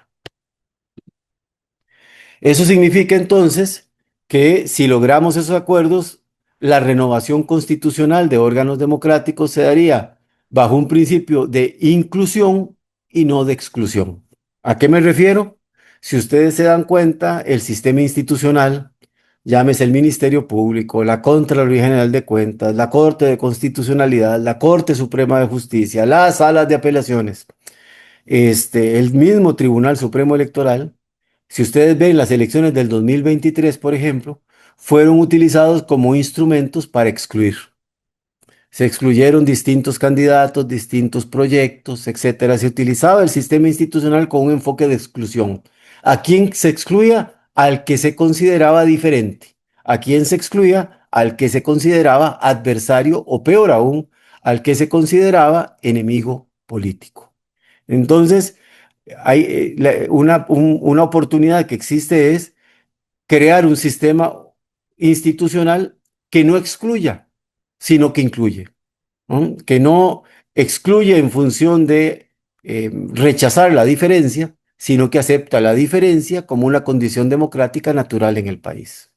Eso significa entonces que si logramos esos acuerdos, la renovación constitucional de órganos democráticos se daría bajo un principio de inclusión y no de exclusión. ¿A qué me refiero? Si ustedes se dan cuenta, el sistema institucional, llámese el Ministerio Público, la Contraloría General de Cuentas, la Corte de Constitucionalidad, la Corte Suprema de Justicia, las salas de apelaciones, el mismo Tribunal Supremo Electoral, si ustedes ven las elecciones del 2023, por ejemplo, fueron utilizados como instrumentos para excluir. Se excluyeron distintos candidatos, distintos proyectos, etcétera. Se utilizaba el sistema institucional con un enfoque de exclusión. ¿A quién se excluía? Al que se consideraba diferente. ¿A quién se excluía? Al que se consideraba adversario o peor aún, al que se consideraba enemigo político. Entonces, hay una oportunidad que existe es crear un sistema institucional que no excluya, sino que incluye, ¿no? Que no excluye en función de rechazar la diferencia, sino que acepta la diferencia como una condición democrática natural en el país.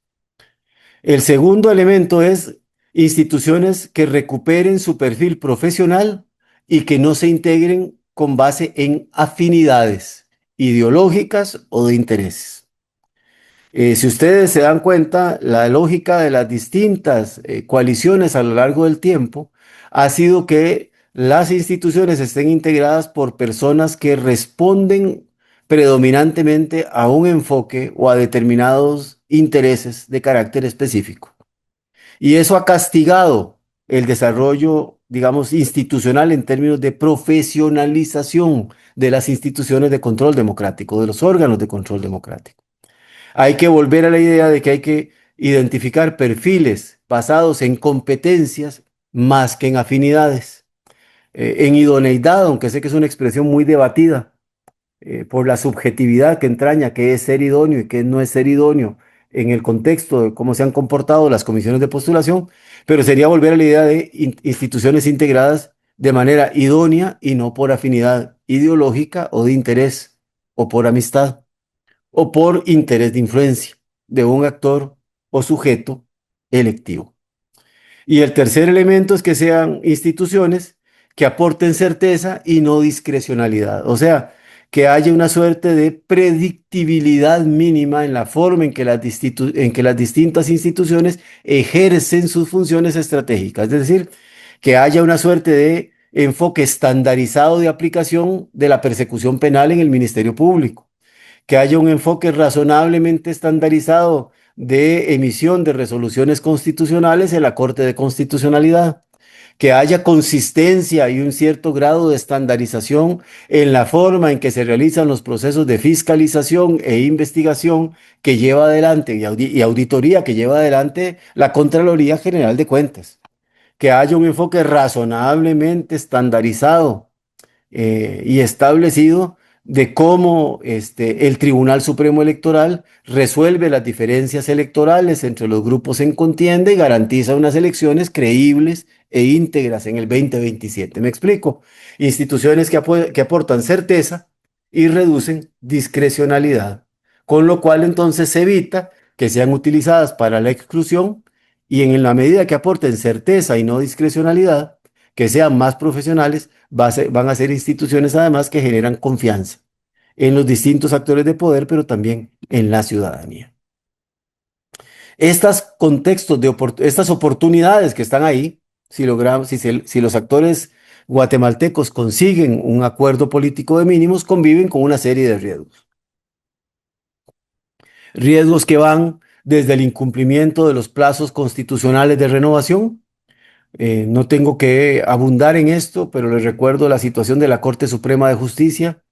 El segundo elemento es instituciones que recuperen su perfil profesional y que no se integren con base en afinidades ideológicas o de intereses. Si ustedes se dan cuenta, la lógica de las distintas coaliciones a lo largo del tiempo ha sido que las instituciones estén integradas por personas que responden predominantemente a un enfoque o a determinados intereses de carácter específico. Y eso ha castigado el desarrollo, digamos, institucional en términos de profesionalización de las instituciones de control democrático, de los órganos de control democrático. Hay que volver a la idea de que hay que identificar perfiles basados en competencias más que en afinidades, en idoneidad, aunque sé que es una expresión muy debatida por la subjetividad que entraña qué es ser idóneo y qué no es ser idóneo en el contexto de cómo se han comportado las comisiones de postulación, pero sería volver a la idea de instituciones integradas de manera idónea y no por afinidad ideológica o de interés o por amistad o por interés de influencia de un actor o sujeto electivo. Y el tercer elemento es que sean instituciones que aporten certeza y no discrecionalidad. O sea, que haya una suerte de predictibilidad mínima en la forma en que las distintas instituciones ejercen sus funciones estratégicas. Es decir, que haya una suerte de enfoque estandarizado de aplicación de la persecución penal en el Ministerio Público, que haya un enfoque razonablemente estandarizado de emisión de resoluciones constitucionales en la Corte de Constitucionalidad, que haya consistencia y un cierto grado de estandarización en la forma en que se realizan los procesos de fiscalización e investigación que lleva adelante y auditoría que lleva adelante la Contraloría General de Cuentas, que haya un enfoque razonablemente estandarizado y establecido de cómo el Tribunal Supremo Electoral resuelve las diferencias electorales entre los grupos en contienda y garantiza unas elecciones creíbles e íntegras en el 2027. ¿Me explico? Instituciones que aportan certeza y reducen discrecionalidad, con lo cual entonces se evita que sean utilizadas para la exclusión y en la medida que aporten certeza y no discrecionalidad, que sean más profesionales, van a ser instituciones además que generan confianza en los distintos actores de poder, pero también en la ciudadanía. Estas oportunidades que están ahí, si los actores guatemaltecos consiguen un acuerdo político de mínimos, conviven con una serie de riesgos. Riesgos que van desde el incumplimiento de los plazos constitucionales de renovación. No tengo que abundar en esto, pero les recuerdo la situación de la Corte Suprema de Justicia,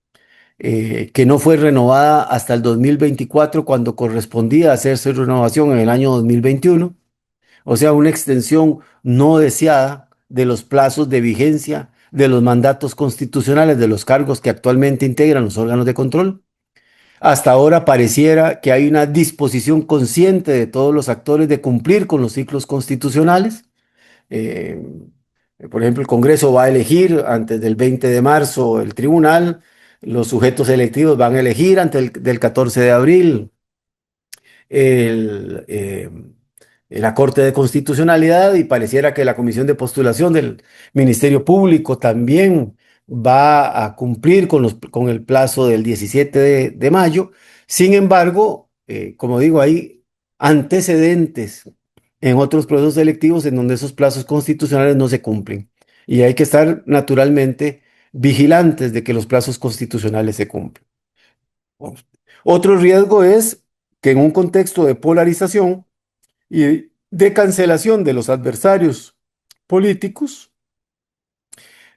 que no fue renovada hasta el 2024 cuando correspondía hacer su renovación en el año 2021. O sea, una extensión no deseada de los plazos de vigencia de los mandatos constitucionales de los cargos que actualmente integran los órganos de control. Hasta ahora pareciera que hay una disposición consciente de todos los actores de cumplir con los ciclos constitucionales. Eh, por ejemplo, el Congreso va a elegir antes del 20 de marzo el tribunal, los sujetos electivos van a elegir antes del 14 de abril el, eh, la Corte de Constitucionalidad, y pareciera que la Comisión de Postulación del Ministerio Público también va a cumplir con el plazo del 17 de mayo. Sin embargo, como digo, hay antecedentes en otros procesos electivos en donde esos plazos constitucionales no se cumplen. Y hay que estar naturalmente vigilantes de que los plazos constitucionales se cumplan. Otro riesgo es que en un contexto de polarización y de cancelación de los adversarios políticos,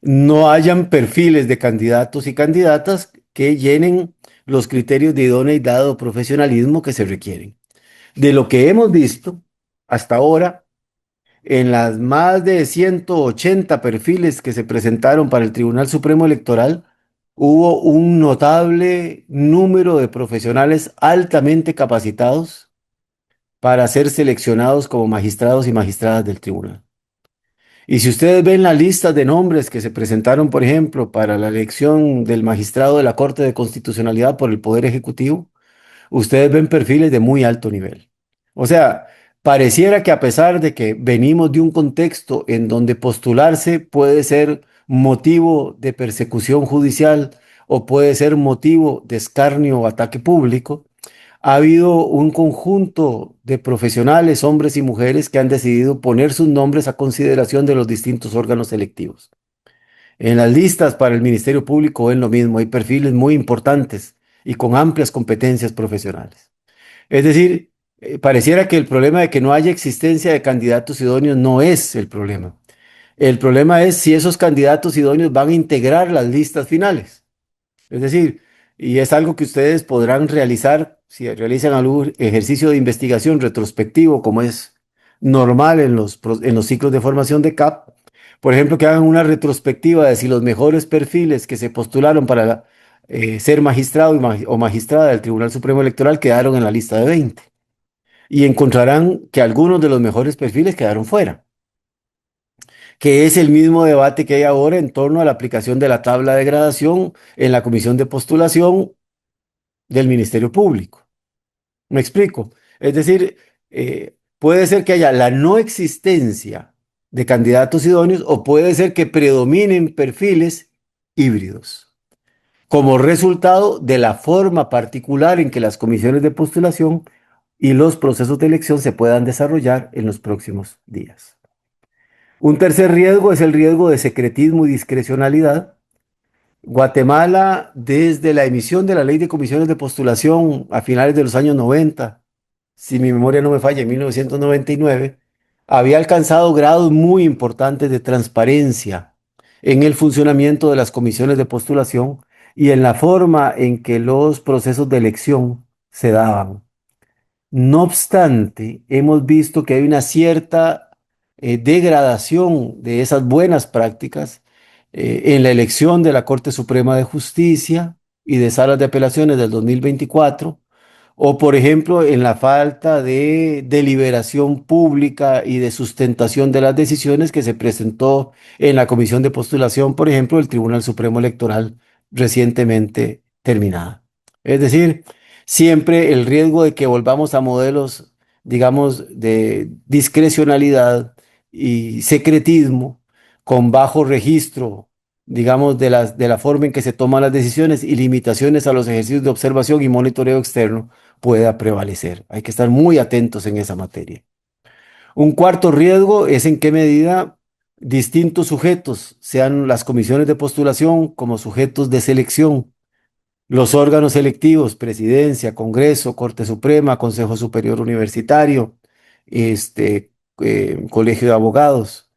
no hayan perfiles de candidatos y candidatas que llenen los criterios de idoneidad o profesionalismo que se requieren. De lo que hemos visto hasta ahora, en las más de 180 perfiles que se presentaron para el Tribunal Supremo Electoral, hubo un notable número de profesionales altamente capacitados para ser seleccionados como magistrados y magistradas del tribunal. Y si ustedes ven la lista de nombres que se presentaron, por ejemplo, para la elección del magistrado de la Corte de Constitucionalidad por el Poder Ejecutivo, ustedes ven perfiles de muy alto nivel. O sea, pareciera que a pesar de que venimos de un contexto en donde postularse puede ser motivo de persecución judicial o puede ser motivo de escarnio o ataque público, ha habido un conjunto de profesionales, hombres y mujeres, que han decidido poner sus nombres a consideración de los distintos órganos electivos. En las listas para el Ministerio Público es lo mismo, hay perfiles muy importantes y con amplias competencias profesionales. Es decir, pareciera que el problema de que no haya existencia de candidatos idóneos no es el problema. El problema es si esos candidatos idóneos van a integrar las listas finales. Es decir, y es algo que ustedes podrán realizar si realizan algún ejercicio de investigación retrospectivo, como es normal en los ciclos de formación de CAP. Por ejemplo, que hagan una retrospectiva de si los mejores perfiles que se postularon para ser magistrado o magistrada del Tribunal Supremo Electoral quedaron en la lista de 20. Y encontrarán que algunos de los mejores perfiles quedaron fuera, que es el mismo debate que hay ahora en torno a la aplicación de la tabla de gradación en la comisión de postulación del Ministerio Público. ¿Me explico? Es decir, puede ser que haya la no existencia de candidatos idóneos o puede ser que predominen perfiles híbridos, como resultado de la forma particular en que las comisiones de postulación y los procesos de elección se puedan desarrollar en los próximos días. Un tercer riesgo es el riesgo de secretismo y discrecionalidad. Guatemala, desde la emisión de la ley de comisiones de postulación a finales de los años 90, si mi memoria no me falla, en 1999, había alcanzado grados muy importantes de transparencia en el funcionamiento de las comisiones de postulación y en la forma en que los procesos de elección se daban. No obstante, hemos visto que hay una cierta degradación de esas buenas prácticas en la elección de la Corte Suprema de Justicia y de salas de apelaciones del 2024, o por ejemplo en la falta de deliberación pública y de sustentación de las decisiones que se presentó en la comisión de postulación, por ejemplo, del Tribunal Supremo Electoral recientemente terminada. Es decir, siempre el riesgo de que volvamos a modelos, digamos, de discrecionalidad y secretismo con bajo registro, digamos, de la forma en que se toman las decisiones y limitaciones a los ejercicios de observación y monitoreo externo pueda prevalecer. Hay que estar muy atentos en esa materia. Un cuarto riesgo es en qué medida distintos sujetos, sean las comisiones de postulación como sujetos de selección, los órganos electivos, presidencia, Congreso, Corte Suprema, Consejo Superior Universitario, Colegio de Abogados,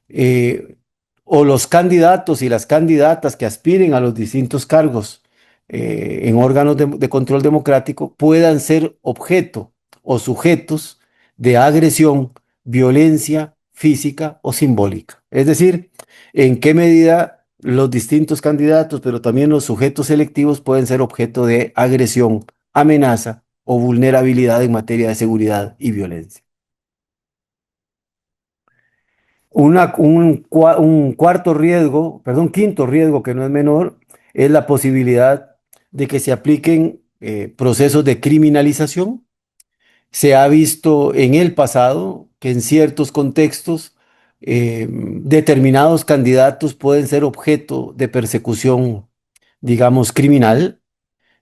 eh, o los candidatos y las candidatas que aspiren a los distintos cargos en órganos de control democrático puedan ser objeto o sujetos de agresión, violencia física o simbólica. Es decir, en qué medida los distintos candidatos, pero también los sujetos selectivos pueden ser objeto de agresión, amenaza o vulnerabilidad en materia de seguridad y violencia. Un cuarto riesgo, perdón, quinto riesgo que no es menor, es la posibilidad de que se apliquen procesos de criminalización. Se ha visto en el pasado que en ciertos contextos determinados candidatos pueden ser objeto de persecución, digamos, criminal.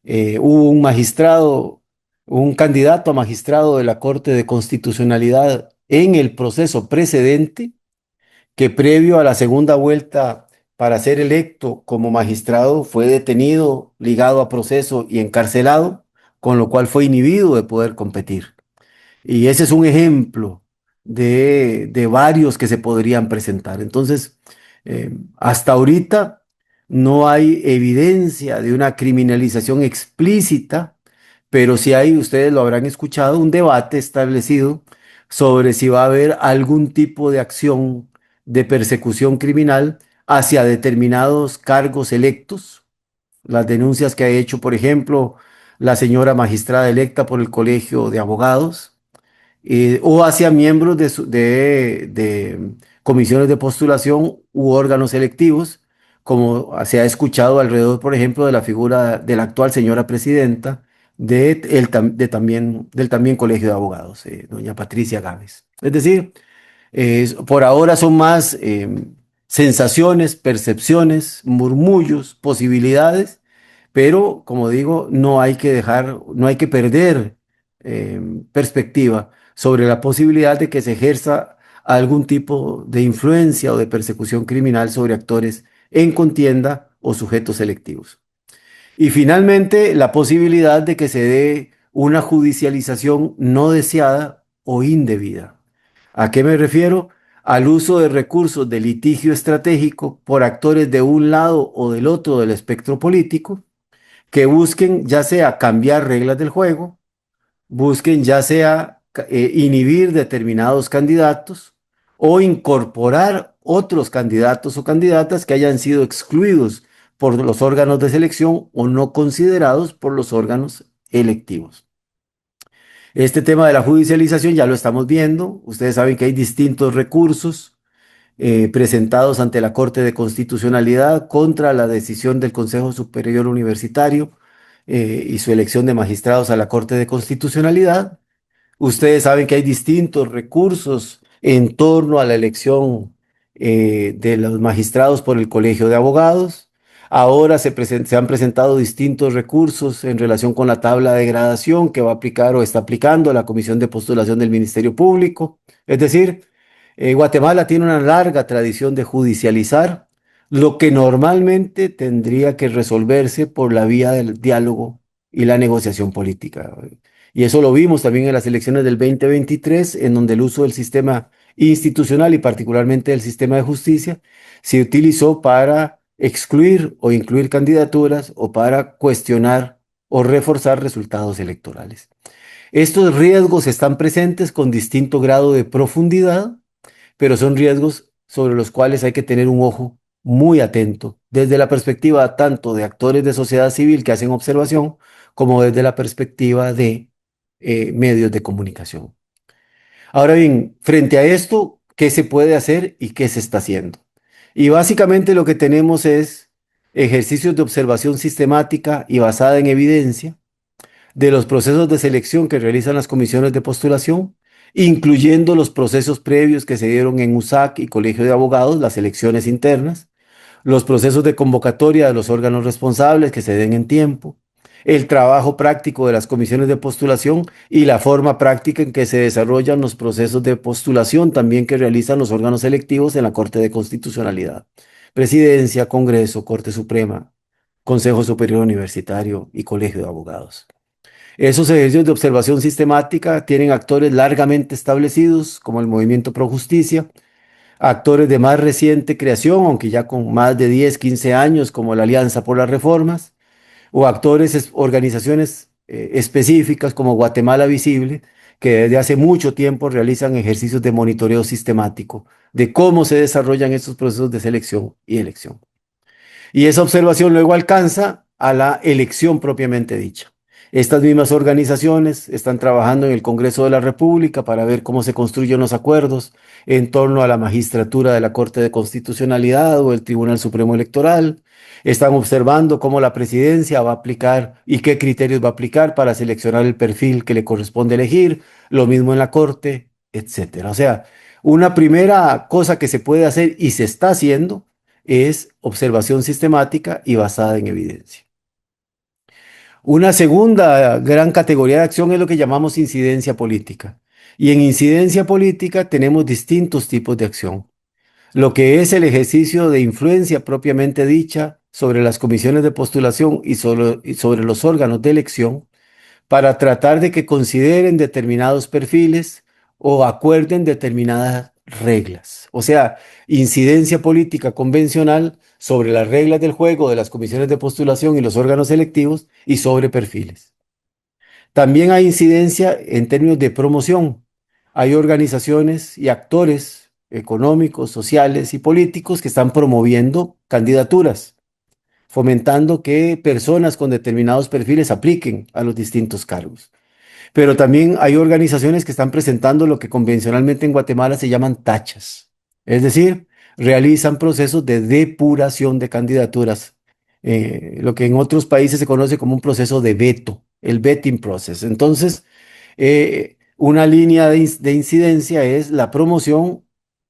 Hubo un magistrado, un candidato a magistrado de la Corte de Constitucionalidad en el proceso precedente que previo a la segunda vuelta para ser electo como magistrado fue detenido, ligado a proceso y encarcelado, con lo cual fue inhibido de poder competir. Y ese es un ejemplo de varios que se podrían presentar. Entonces, hasta ahorita no hay evidencia de una criminalización explícita, pero sí hay, ustedes lo habrán escuchado, un debate establecido sobre si va a haber algún tipo de acción de persecución criminal hacia determinados cargos electos. Las denuncias que ha hecho, por ejemplo, la señora magistrada electa por el Colegio de Abogados, o hacia miembros de comisiones de postulación u órganos electivos, como se ha escuchado alrededor, por ejemplo, de la figura de la actual señora presidenta del también Colegio de Abogados, doña Patricia Gámez. Es decir, por ahora son más sensaciones, percepciones, murmullos, posibilidades, pero como digo, no hay que perder perspectiva sobre la posibilidad de que se ejerza algún tipo de influencia o de persecución criminal sobre actores en contienda o sujetos selectivos. Y finalmente, la posibilidad de que se dé una judicialización no deseada o indebida. ¿A qué me refiero? Al uso de recursos de litigio estratégico por actores de un lado o del otro del espectro político que busquen ya sea cambiar reglas del juego, busquen ya sea inhibir determinados candidatos o incorporar otros candidatos o candidatas que hayan sido excluidos por los órganos de selección o no considerados por los órganos electivos. Este tema de la judicialización ya lo estamos viendo. Ustedes saben que hay distintos recursos presentados ante la Corte de Constitucionalidad contra la decisión del Consejo Superior Universitario y su elección de magistrados a la Corte de Constitucionalidad. Ustedes saben que hay distintos recursos en torno a la elección de los magistrados por el Colegio de Abogados. Ahora se han presentado distintos recursos en relación con la tabla de gradación que va a aplicar o está aplicando la Comisión de Postulación del Ministerio Público. Es decir, Guatemala tiene una larga tradición de judicializar lo que normalmente tendría que resolverse por la vía del diálogo y la negociación política. Y eso lo vimos también en las elecciones del 2023, en donde el uso del sistema institucional y particularmente del sistema de justicia se utilizó para excluir o incluir candidaturas o para cuestionar o reforzar resultados electorales. Estos riesgos están presentes con distinto grado de profundidad, pero son riesgos sobre los cuales hay que tener un ojo muy atento desde la perspectiva tanto de actores de sociedad civil que hacen observación como desde la perspectiva de medios de comunicación. Ahora bien, frente a esto, ¿qué se puede hacer y qué se está haciendo? Y básicamente lo que tenemos es ejercicios de observación sistemática y basada en evidencia de los procesos de selección que realizan las comisiones de postulación, incluyendo los procesos previos que se dieron en USAC y Colegio de Abogados, las elecciones internas, los procesos de convocatoria de los órganos responsables que se den en tiempo, el trabajo práctico de las comisiones de postulación y la forma práctica en que se desarrollan los procesos de postulación también que realizan los órganos electivos en la Corte de Constitucionalidad, Presidencia, Congreso, Corte Suprema, Consejo Superior Universitario y Colegio de Abogados. Esos ejercicios de observación sistemática tienen actores largamente establecidos, como el Movimiento Pro Justicia, actores de más reciente creación, aunque ya con más de 10, 15 años, como la Alianza por las Reformas, o actores, organizaciones específicas como Guatemala Visible, que desde hace mucho tiempo realizan ejercicios de monitoreo sistemático de cómo se desarrollan estos procesos de selección y elección. Y esa observación luego alcanza a la elección propiamente dicha. Estas mismas organizaciones están trabajando en el Congreso de la República para ver cómo se construyen los acuerdos en torno a la magistratura de la Corte de Constitucionalidad o el Tribunal Supremo Electoral. Están observando cómo la presidencia va a aplicar y qué criterios va a aplicar para seleccionar el perfil que le corresponde elegir. Lo mismo en la Corte, etcétera. O sea, una primera cosa que se puede hacer y se está haciendo es observación sistemática y basada en evidencia. Una segunda gran categoría de acción es lo que llamamos incidencia política. Y en incidencia política tenemos distintos tipos de acción. Lo que es el ejercicio de influencia propiamente dicha sobre las comisiones de postulación y sobre los órganos de elección, para tratar de que consideren determinados perfiles o acuerden determinadas reglas. O sea, incidencia política convencional sobre las reglas del juego de las comisiones de postulación y los órganos electivos y sobre perfiles. También hay incidencia en términos de promoción. Hay organizaciones y actores económicos, sociales y políticos que están promoviendo candidaturas, fomentando que personas con determinados perfiles apliquen a los distintos cargos. Pero también hay organizaciones que están presentando lo que convencionalmente en Guatemala se llaman tachas. Es decir, realizan procesos de depuración de candidaturas, lo que en otros países se conoce como un proceso de veto, el vetting process. Entonces, una línea de incidencia es la promoción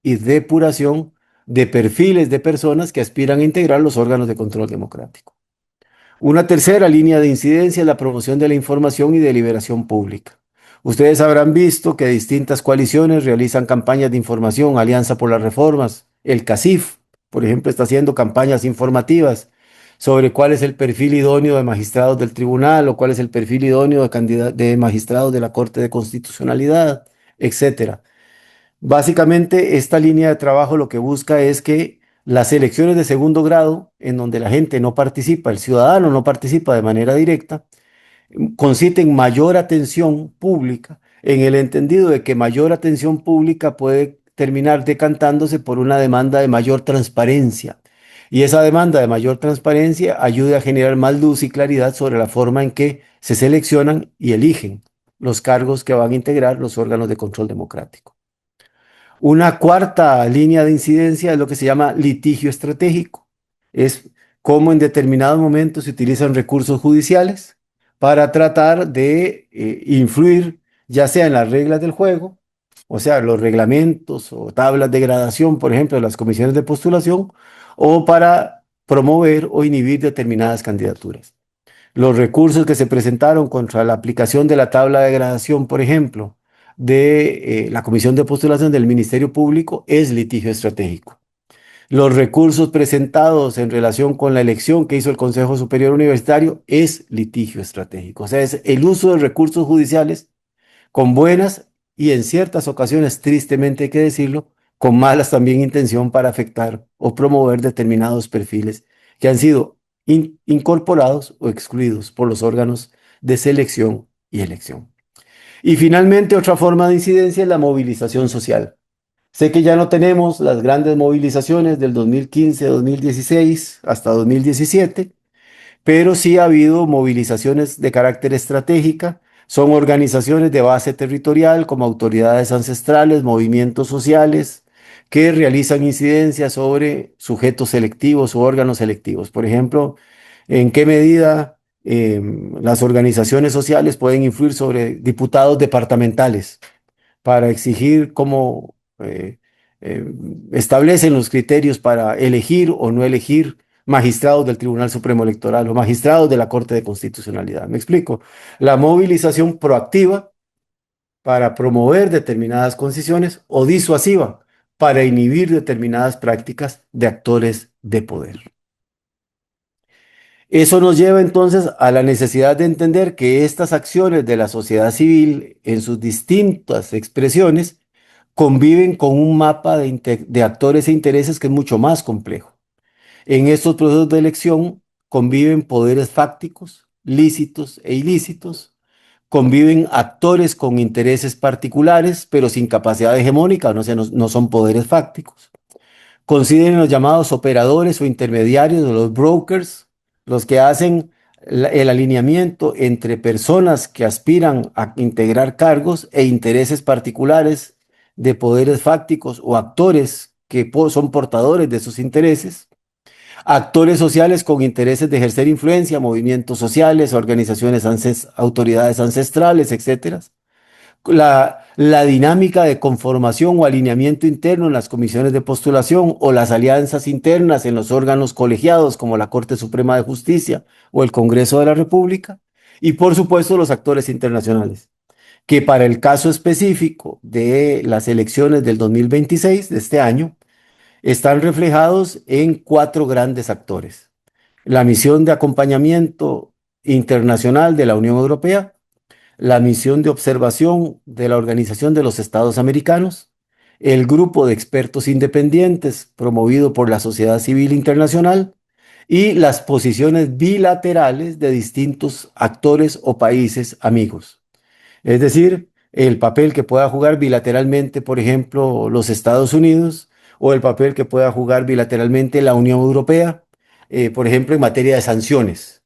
y depuración de perfiles de personas que aspiran a integrar los órganos de control democrático. Una tercera línea de incidencia es la promoción de la información y deliberación pública. Ustedes habrán visto que distintas coaliciones realizan campañas de información, Alianza por las Reformas, el CACIF, por ejemplo, está haciendo campañas informativas sobre cuál es el perfil idóneo de magistrados del tribunal o cuál es el perfil idóneo de magistrados de la Corte de Constitucionalidad, etcétera. Básicamente, esta línea de trabajo lo que busca es que las elecciones de segundo grado, en donde la gente no participa, el ciudadano no participa de manera directa, conciten mayor atención pública, en el entendido de que mayor atención pública puede terminar decantándose por una demanda de mayor transparencia. Y esa demanda de mayor transparencia ayuda a generar más luz y claridad sobre la forma en que se seleccionan y eligen los cargos que van a integrar los órganos de control democrático. Una cuarta línea de incidencia es lo que se llama litigio estratégico. Es cómo en determinados momentos se utilizan recursos judiciales para tratar de influir, ya sea en las reglas del juego, o sea, los reglamentos o tablas de gradación, por ejemplo, de las comisiones de postulación, o para promover o inhibir determinadas candidaturas. Los recursos que se presentaron contra la aplicación de la tabla de gradación, por ejemplo, de la Comisión de Postulación del Ministerio Público es litigio estratégico. Los recursos presentados en relación con la elección que hizo el Consejo Superior Universitario es litigio estratégico. O sea, es el uso de recursos judiciales con buenas y en ciertas ocasiones, tristemente hay que decirlo, con malas también intención para afectar o promover determinados perfiles que han sido incorporados o excluidos por los órganos de selección y elección. Y finalmente, otra forma de incidencia es la movilización social. Sé que ya no tenemos las grandes movilizaciones del 2015, 2016 hasta 2017, pero sí ha habido movilizaciones de carácter estratégica. Son organizaciones de base territorial como autoridades ancestrales, movimientos sociales, que realizan incidencias sobre sujetos selectivos o órganos selectivos. Por ejemplo, en qué medida las organizaciones sociales pueden influir sobre diputados departamentales para exigir cómo eh, establecen los criterios para elegir o no elegir magistrados del Tribunal Supremo Electoral o magistrados de la Corte de Constitucionalidad. ¿Me explico? La movilización proactiva para promover determinadas condiciones o disuasiva para inhibir determinadas prácticas de actores de poder. Eso nos lleva entonces a la necesidad de entender que estas acciones de la sociedad civil en sus distintas expresiones conviven con un mapa de actores e intereses que es mucho más complejo. En estos procesos de elección conviven poderes fácticos, lícitos e ilícitos, conviven actores con intereses particulares, pero sin capacidad hegemónica, no son poderes fácticos. Consideren los llamados operadores o intermediarios, de los brokers, los que hacen el alineamiento entre personas que aspiran a integrar cargos e intereses particulares de poderes fácticos o actores que son portadores de esos intereses, actores sociales con intereses de ejercer influencia, movimientos sociales, organizaciones, autoridades ancestrales, etcétera, la dinámica de conformación o alineamiento interno en las comisiones de postulación o las alianzas internas en los órganos colegiados como la Corte Suprema de Justicia o el Congreso de la República, y por supuesto los actores internacionales, que para el caso específico de las elecciones del 2026, de este año, están reflejados en cuatro grandes actores: la misión de acompañamiento internacional de la Unión Europea, la misión de observación de la Organización de los Estados Americanos, el grupo de expertos independientes promovido por la sociedad civil internacional y las posiciones bilaterales de distintos actores o países amigos. Es decir, el papel que pueda jugar bilateralmente, por ejemplo, los Estados Unidos, o el papel que pueda jugar bilateralmente la Unión Europea, por ejemplo, en materia de sanciones,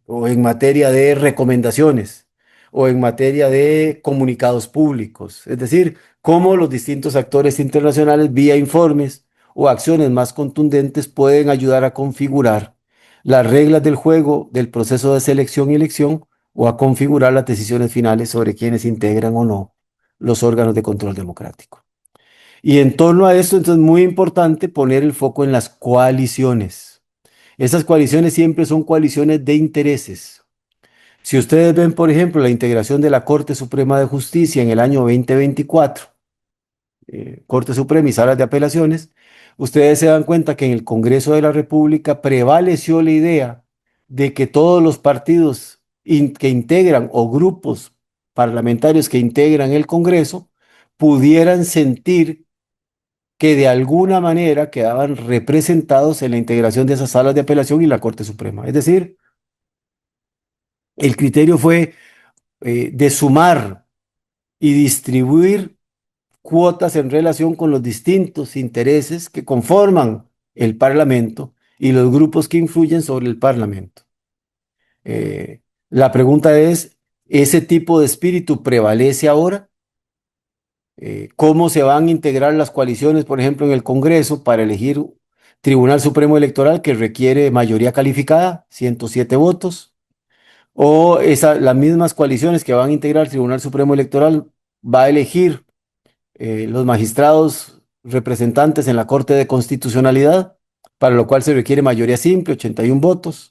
o en materia de recomendaciones, o en materia de comunicados públicos. Es decir, cómo los distintos actores internacionales, vía informes o acciones más contundentes, pueden ayudar a configurar las reglas del juego del proceso de selección y elección, o a configurar las decisiones finales sobre quienes integran o no los órganos de control democrático. Y en torno a esto, entonces, es muy importante poner el foco en las coaliciones. Esas coaliciones siempre son coaliciones de intereses. Si ustedes ven, por ejemplo, la integración de la Corte Suprema de Justicia en el año 2024, Corte Suprema y salas de apelaciones, ustedes se dan cuenta que en el Congreso de la República prevaleció la idea de que todos los partidos que integran, o grupos parlamentarios que integran el Congreso, pudieran sentir que de alguna manera quedaban representados en la integración de esas salas de apelación y la Corte Suprema. Es decir, el criterio fue de sumar y distribuir cuotas en relación con los distintos intereses que conforman el Parlamento y los grupos que influyen sobre el Parlamento. La pregunta es, ¿ese tipo de espíritu prevalece ahora? ¿Cómo se van a integrar las coaliciones, por ejemplo, en el Congreso para elegir Tribunal Supremo Electoral, que requiere mayoría calificada, 107 votos? ¿O las mismas coaliciones que van a integrar el Tribunal Supremo Electoral va a elegir los magistrados representantes en la Corte de Constitucionalidad, para lo cual se requiere mayoría simple, 81 votos?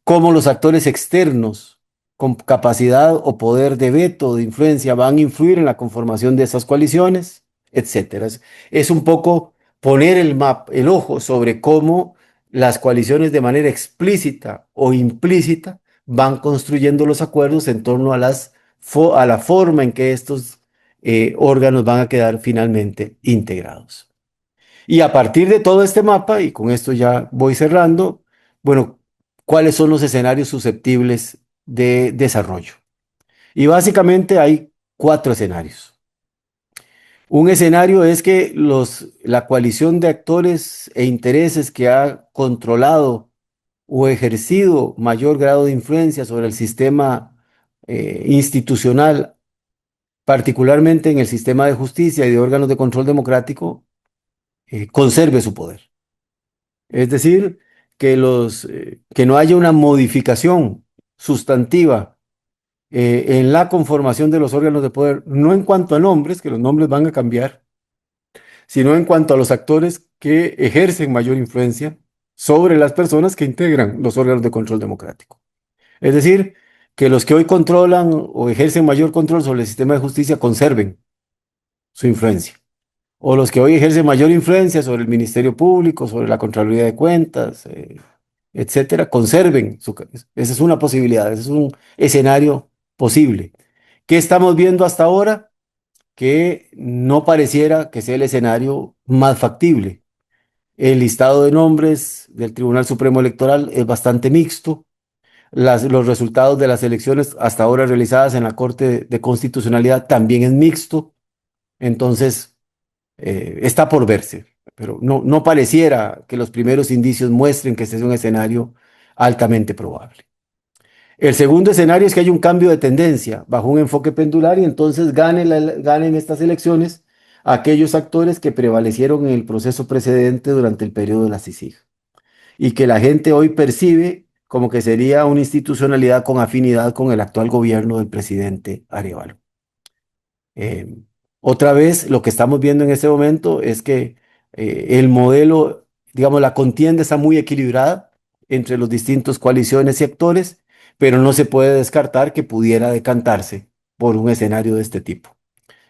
¿Cómo los actores externos con capacidad o poder de veto o de influencia van a influir en la conformación de esas coaliciones, etcétera? Es un poco poner el ojo sobre cómo las coaliciones, de manera explícita o implícita, van construyendo los acuerdos en torno a a la forma en que estos órganos van a quedar finalmente integrados. Y a partir de todo este mapa, y con esto ya voy cerrando, bueno, ¿cuáles son los escenarios susceptibles de desarrollo? Y básicamente hay cuatro escenarios. Un escenario es que la coalición de actores e intereses que ha controlado o ejercido mayor grado de influencia sobre el sistema institucional, particularmente en el sistema de justicia y de órganos de control democrático, conserve su poder. Es decir, que no haya una modificación sustantiva en la conformación de los órganos de poder, no en cuanto a nombres, que los nombres van a cambiar, sino en cuanto a los actores que ejercen mayor influencia sobre las personas que integran los órganos de control democrático. Es decir, que los que hoy controlan o ejercen mayor control sobre el sistema de justicia conserven su influencia, o los que hoy ejercen mayor influencia sobre el Ministerio Público, sobre la Contraloría de Cuentas, etcétera, conserven esa es una posibilidad, ese es un escenario posible. ¿Qué estamos viendo hasta ahora? Que no pareciera que sea el escenario más factible. El listado de nombres del Tribunal Supremo Electoral es bastante mixto. Los resultados de las elecciones hasta ahora realizadas en la Corte de Constitucionalidad también es mixto. Entonces, está por verse, pero no pareciera que los primeros indicios muestren que este es un escenario altamente probable. El segundo escenario es que hay un cambio de tendencia bajo un enfoque pendular y entonces ganen estas elecciones aquellos actores que prevalecieron en el proceso precedente durante el periodo de la CICIG y que la gente hoy percibe como que sería una institucionalidad con afinidad con el actual gobierno del presidente Arévalo. Eh, Otra vez, lo que estamos viendo en este momento es que el modelo, digamos, la contienda está muy equilibrada entre los distintos coaliciones y actores, pero no se puede descartar que pudiera decantarse por un escenario de este tipo.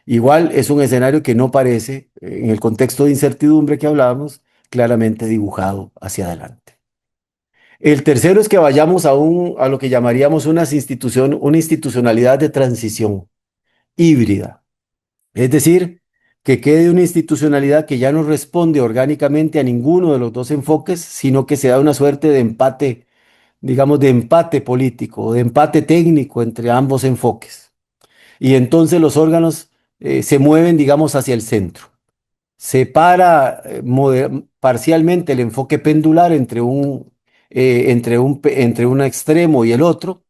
Igual es un escenario que no parece, en el contexto de incertidumbre que hablábamos, claramente dibujado hacia adelante. El tercero es que vayamos a lo que llamaríamos una institucionalidad de transición híbrida. Es decir, que quede una institucionalidad que ya no responde orgánicamente a ninguno de los dos enfoques, sino que se da una suerte de empate, digamos, de empate político, de empate técnico entre ambos enfoques. Y entonces los órganos se mueven, digamos, hacia el centro. Separa parcialmente el enfoque pendular entre un extremo y el otro,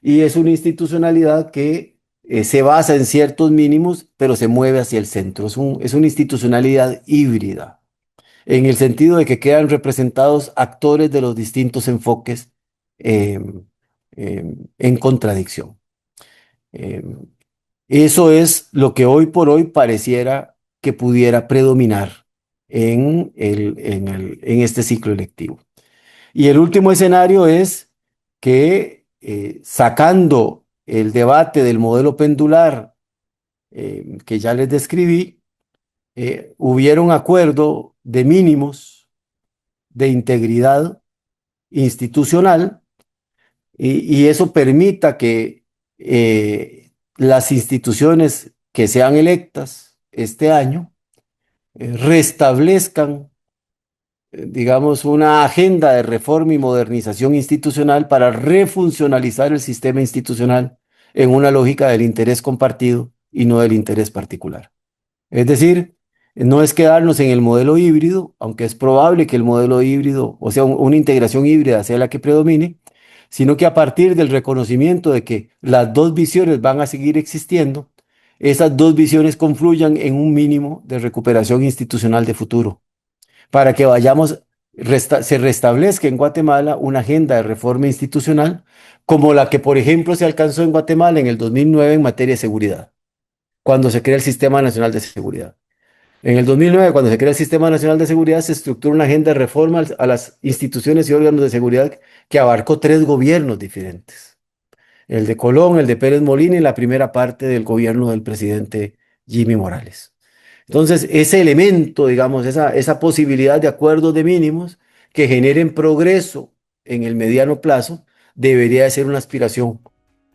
y es una institucionalidad que se basa en ciertos mínimos, pero se mueve hacia el centro. Es una institucionalidad híbrida, en el sentido de que quedan representados actores de los distintos enfoques eh, en contradicción. Eh, Eso es lo que hoy por hoy pareciera que pudiera predominar en este ciclo electivo. Y el último escenario es que sacando el debate del modelo pendular que ya les describí, hubiera un acuerdo de mínimos de integridad institucional y eso permita que las instituciones que sean electas este año restablezcan, digamos, una agenda de reforma y modernización institucional para refuncionalizar el sistema institucional en una lógica del interés compartido y no del interés particular. Es decir, no es quedarnos en el modelo híbrido, aunque es probable que el modelo híbrido, o sea, una integración híbrida sea la que predomine, sino que a partir del reconocimiento de que las dos visiones van a seguir existiendo, esas dos visiones confluyan en un mínimo de recuperación institucional de futuro, para que se restablezca en Guatemala una agenda de reforma institucional como la que, por ejemplo, se alcanzó en Guatemala en el 2009 en materia de seguridad, cuando se crea el Sistema Nacional de Seguridad. En el 2009, cuando se crea el Sistema Nacional de Seguridad, se estructura una agenda de reforma a las instituciones y órganos de seguridad que abarcó 3 gobiernos diferentes. El de Colón, el de Pérez Molina y la primera parte del gobierno del presidente Jimmy Morales. Entonces, ese elemento, digamos, esa posibilidad de acuerdos de mínimos que generen progreso en el mediano plazo, debería de ser una aspiración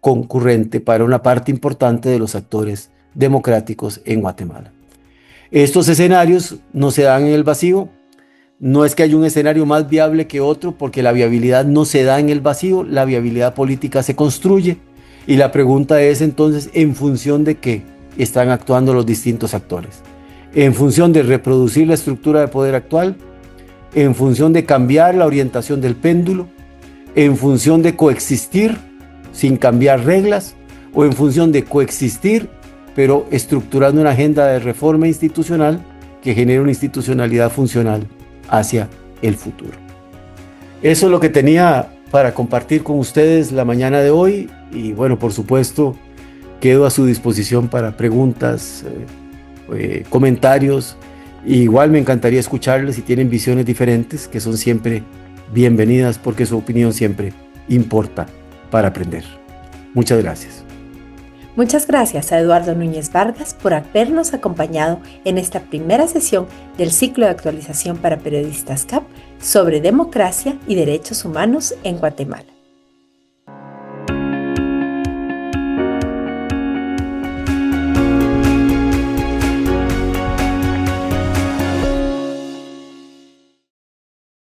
concurrente para una parte importante de los actores democráticos en Guatemala. Estos escenarios no se dan en el vacío, no es que haya un escenario más viable que otro, porque la viabilidad no se da en el vacío, la viabilidad política se construye y la pregunta es entonces en función de qué están actuando los distintos actores. En función de reproducir la estructura de poder actual, en función de cambiar la orientación del péndulo, en función de coexistir sin cambiar reglas o en función de coexistir pero estructurando una agenda de reforma institucional que genere una institucionalidad funcional hacia el futuro. Eso es lo que tenía para compartir con ustedes la mañana de hoy y bueno, por supuesto, quedo a su disposición para preguntas, comentarios. Igual me encantaría escucharles si tienen visiones diferentes, que son siempre bienvenidas porque su opinión siempre importa para aprender. Muchas gracias. Muchas gracias a Eduardo Núñez Vargas por habernos acompañado en esta primera sesión del ciclo de actualización para periodistas CAP sobre democracia y derechos humanos en Guatemala.